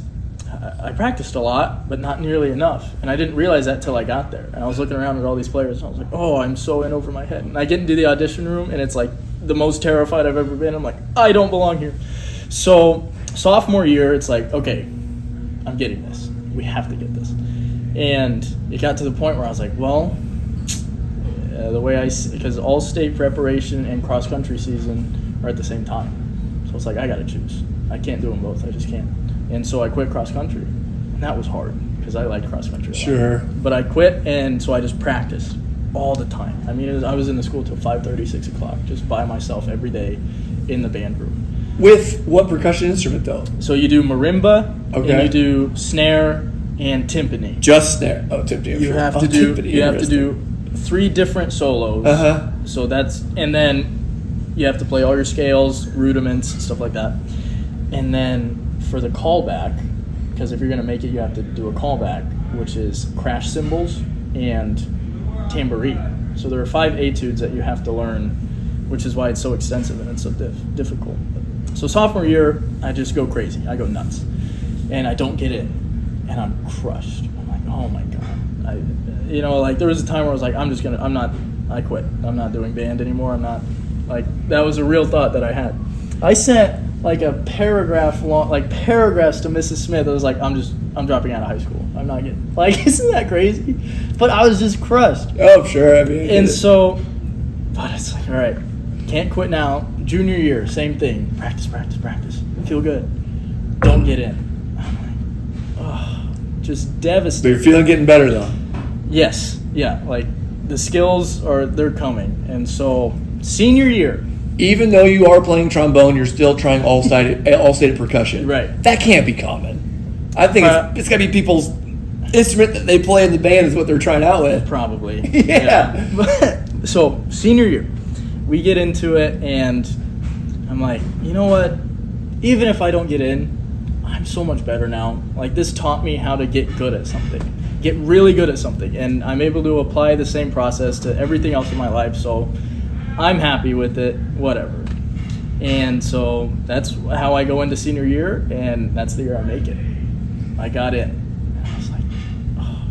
Speaker 7: I practiced a lot, but not nearly enough. And I didn't realize that till I got there. And I was looking around at all these players, and I was like, oh, I'm so in over my head. And I get into the audition room, and it's like the most terrified I've ever been. I'm like, I don't belong here. So sophomore year, it's like, okay, I'm getting this. We have to get this. And it got to the point where I was like, well, because all state preparation and cross country season are at the same time. So it's like, I got to choose. I can't do them both. I just can't. And so I quit cross country. And that was hard because I liked cross country a lot.
Speaker 6: Sure.
Speaker 7: But I quit, and so I just practiced all the time. I mean, I was in the school till 5:30, 6 o'clock, just by myself every day in the band room.
Speaker 6: With what percussion instrument, though?
Speaker 7: So you do marimba,
Speaker 6: Okay.
Speaker 7: and you do snare and timpani.
Speaker 6: Just snare. Oh, timpani.
Speaker 7: You have to do 3 different solos.
Speaker 6: Uh-huh.
Speaker 7: So and then you have to play all your scales, rudiments, stuff like that. And then for the callback, because if you're going to make it, you have to do a callback, which is crash cymbals and tambourine. So there are 5 etudes that you have to learn, which is why it's so extensive and it's so difficult. So sophomore year, I just go crazy. I go nuts. And I don't get in. And I'm crushed. I'm like, oh my God. There was a time where I was like, I quit. I'm not doing band anymore. That was a real thought that I had. I sent a paragraph long, paragraphs to Mrs. Smith. I was like, I'm dropping out of high school. I'm not getting, isn't that crazy? But I was just crushed.
Speaker 6: Oh, sure. I mean,
Speaker 7: but it's like, all right, can't quit now. Junior year, same thing. Practice. Feel good. Don't get in. I'm like, oh, just devastated.
Speaker 6: But you're feeling getting better, though.
Speaker 7: Yes. Yeah. The skills they're coming. And so senior year.
Speaker 6: Even though you are playing trombone, you're still trying all-state percussion.
Speaker 7: Right.
Speaker 6: That can't be common. I think it's got to be people's instrument that they play in the band is what they're trying out with.
Speaker 7: Probably.
Speaker 6: Yeah.
Speaker 7: So senior year, we get into it, and I'm like, you know what? Even if I don't get in, I'm so much better now. This taught me how to get good at something. Get really good at something. And I'm able to apply the same process to everything else in my life. So I'm happy with it, whatever. And so that's how I go into senior year, and that's the year I make it. I got in. And I was like, oh.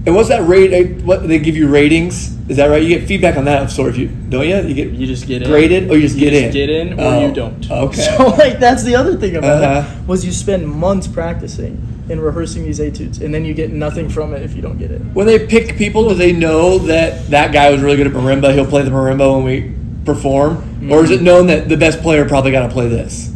Speaker 6: And what's that rate? What they give you ratings? Is that right? You get feedback on that sort of don't you?
Speaker 7: You just get
Speaker 6: graded, or you just get in?
Speaker 7: Get in, or you don't.
Speaker 6: Okay.
Speaker 7: So that's the other thing about it, was you spend months practicing and rehearsing these etudes, and then you get nothing from it if you don't get it.
Speaker 6: When they pick people, do they know that guy was really good at marimba? He'll play the marimba when we perform, mm-hmm. Or is it known that the best player probably got to play this?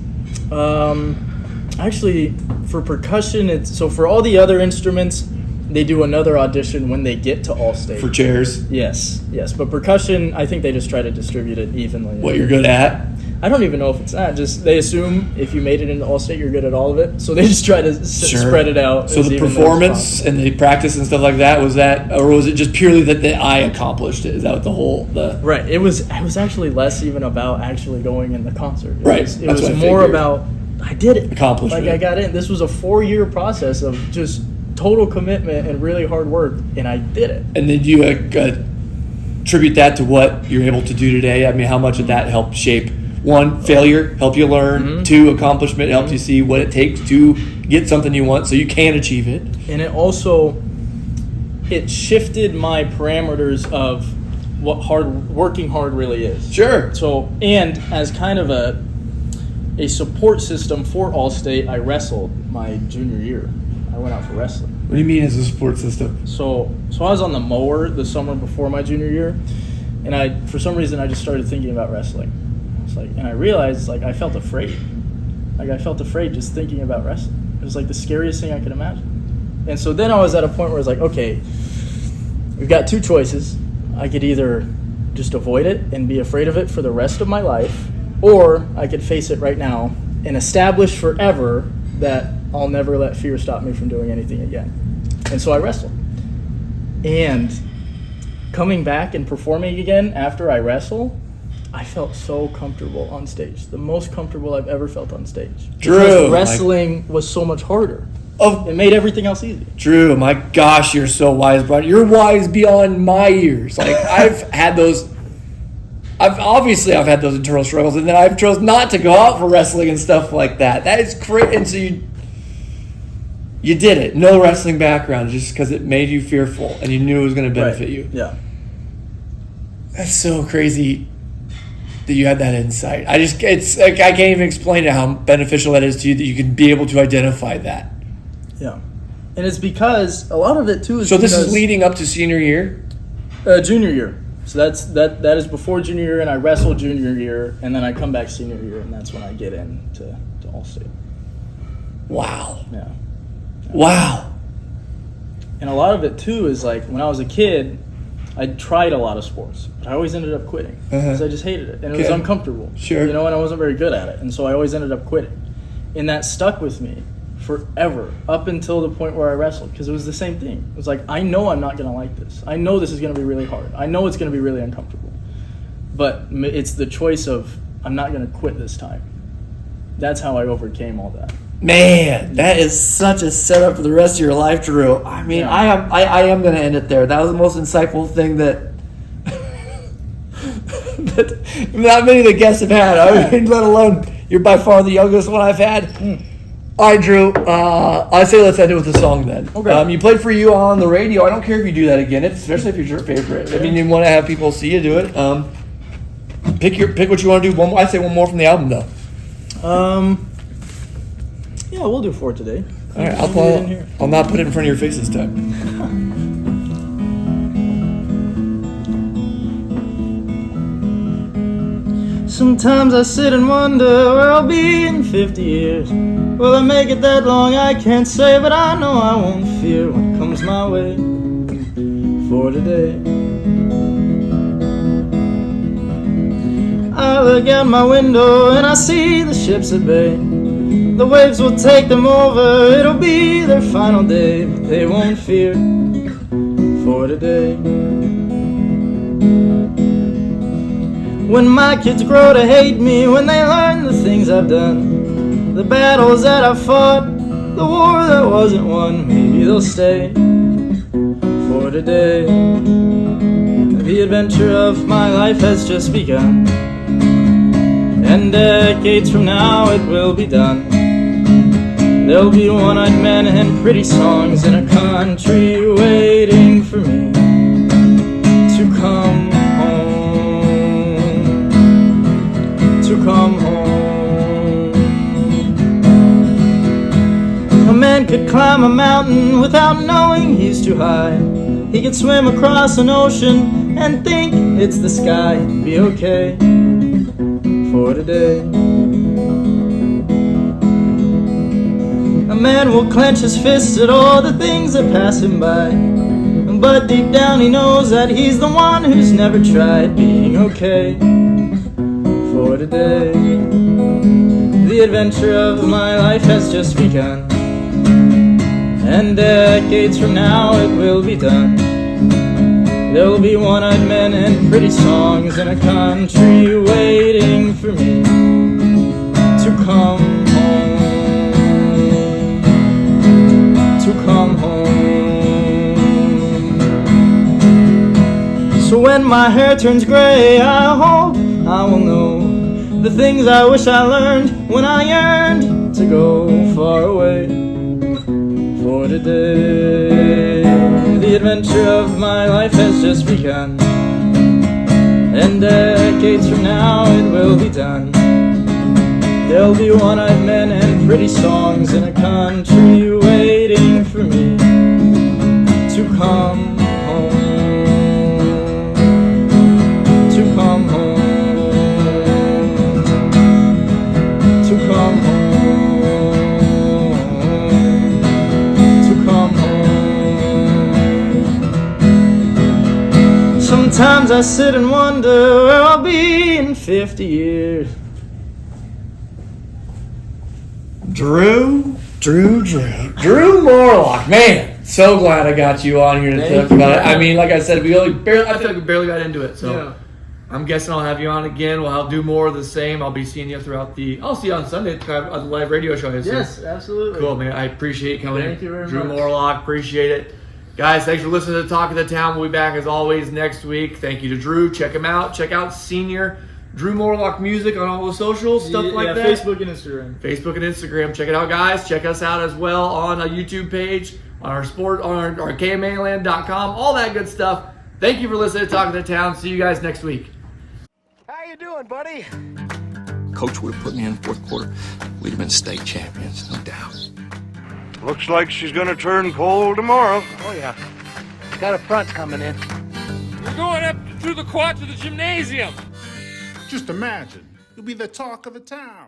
Speaker 7: Actually, for percussion, so for all the other instruments, they do another audition when they get to All-State.
Speaker 6: For chairs?
Speaker 7: Yes. But percussion, I think they just try to distribute it evenly.
Speaker 6: What you're good at?
Speaker 7: I don't even know if it's that. Just they assume if you made it into All-State, you're good at all of it. So they just try to spread it out.
Speaker 6: So the performance and the practice and stuff like that, was that, or was it just purely that the eye accomplished it? Is that what the whole...
Speaker 7: Right. It was actually less even about actually going in the concert. It was more about, I did it.
Speaker 6: Accomplishment.
Speaker 7: I got in. This was a 4-year process of just total commitment and really hard work, and I did it.
Speaker 6: And then you attribute that to what you're able to do today? I mean, how much did that help shape? 1, failure, help you learn. Mm-hmm. 2, accomplishment, helps you see what it takes to get something you want so you can achieve it.
Speaker 7: And it shifted my parameters of what working hard really is.
Speaker 6: Sure.
Speaker 7: So, and as kind of a support system for All-State, I wrestled my junior year. I went out for wrestling.
Speaker 6: What do you mean as a support system?
Speaker 7: So I was on the mower the summer before my junior year, and for some reason I just started thinking about wrestling. And I realized I felt afraid. I felt afraid just thinking about wrestling. It was the scariest thing I could imagine. And so then I was at a point where I was like, okay, we've got 2 choices. I could either just avoid it and be afraid of it for the rest of my life, or I could face it right now and establish forever that I'll never let fear stop me from doing anything again. And so I wrestled. And coming back and performing again after I wrestle, I felt so comfortable on stage. The most comfortable I've ever felt on stage.
Speaker 6: Drew,
Speaker 7: Because wrestling was so much harder. It made everything else easy.
Speaker 6: Drew, my gosh, you're so wise, bro. You're wise beyond my years. Like, I've had those internal struggles, and then I've chose not to go out for wrestling and stuff like that. That is crazy. And so you did it. No wrestling background, just because it made you fearful and you knew it was going to benefit you.
Speaker 7: Yeah.
Speaker 6: That's so crazy that you had that insight. It's like, I can't even explain it how beneficial that is to you, that you can be able to identify that.
Speaker 7: Yeah. And it's because a lot of it too is
Speaker 6: So this is leading up to senior year?
Speaker 7: Junior year. So that is before junior year, and I wrestle junior year, and then I come back senior year, and that's when I get into All-State.
Speaker 6: Wow.
Speaker 7: Yeah.
Speaker 6: Wow.
Speaker 7: And a lot of it too is like when I was a kid, I tried a lot of sports, but I always ended up quitting because I just hated it, and it was uncomfortable.
Speaker 6: Sure.
Speaker 7: You know, and I wasn't very good at it, and so I always ended up quitting. And that stuck with me forever, up until the point where I wrestled, because it was the same thing. It was like, I know I'm not going to like this. I know this is going to be really hard. I know it's going to be really uncomfortable. But it's the choice of, I'm not going to quit this time. That's how I overcame all that.
Speaker 6: Man, that is such a setup for the rest of your life, Drew. I mean,
Speaker 7: Yeah.
Speaker 6: I am going to end it there. That was the most insightful thing that that not many of the guests have had. I mean, let alone you're by far the youngest one I've had. All right, Drew. I say let's end it with a song then.
Speaker 7: Okay.
Speaker 6: You played for you on the radio. I don't care if you do that again, especially if it's your favorite. I mean, you want to have people see you do it. Pick what you want to do. I'd say one more from the album though.
Speaker 7: Yeah, we'll do 4 today.
Speaker 6: All right, I'll not put it in front of your face this time.
Speaker 7: Sometimes I sit and wonder where I'll be in 50 years. Will I make it that long? I can't say, but I know I won't fear what comes my way for today. I look out my window and I see the ships at bay. The waves will take them over, it'll be their final day, but they won't fear for today. When my kids grow to hate me, when they learn the things I've done, the battles that I've fought, the war that wasn't won, maybe they'll stay for today. The adventure of my life has just begun, and decades from now it will be done. There'll be one-eyed men and pretty songs in a country waiting for me to come home, to come home. A man could climb a mountain without knowing he's too high. He could swim across an ocean and think it's the sky. Be okay for today. A man will clench his fists at all the things that pass him by, but deep down he knows that he's the one who's never tried being okay for today. The adventure of my life has just begun, and decades from now it will be done. There'll be one-eyed men and pretty songs in a country waiting for me to come home, to come home. So when my hair turns gray, I hope I will know the things I wish I learned when I yearned to go far away for today. The adventure of my life has just begun, and decades from now it will be done. There'll be one-eyed men and pretty songs in a country waiting for me to come home, to come home, to come home, to come home. Sometimes I sit and wonder where I'll be in 50 years.
Speaker 6: Drew Morelock, man, so glad I got you on here to talk about it. I mean, like I said, I feel like we barely got into it. So, I'm guessing I'll have you on again. We'll do more of the same. I'll be seeing you throughout I'll see you on Sunday at the live radio show. I assume.
Speaker 7: Yes, absolutely.
Speaker 6: Cool, man. I appreciate you coming in.
Speaker 7: Thank you very
Speaker 6: Drew
Speaker 7: much.
Speaker 6: Morelock, appreciate it. Guys, thanks for listening to Talk of the Town. We'll be back as always next week. Thank you to Drew. Check him out. Check out Senior Drew Morelock Music on all the socials, stuff like that.
Speaker 7: Facebook and Instagram.
Speaker 6: Facebook and Instagram. Check it out, guys. Check us out as well on a YouTube page, on our KMAland.com, all that good stuff. Thank you for listening to Talk of the Town. See you guys next week.
Speaker 1: How you doing, buddy?
Speaker 2: Coach would have put me in the fourth quarter. We'd have been state champions, no doubt.
Speaker 3: Looks like she's gonna turn cold tomorrow.
Speaker 1: Oh, yeah. Got a front coming in.
Speaker 4: We're going up through the quad to the gymnasium.
Speaker 5: Just imagine. You'll be the talk of the town.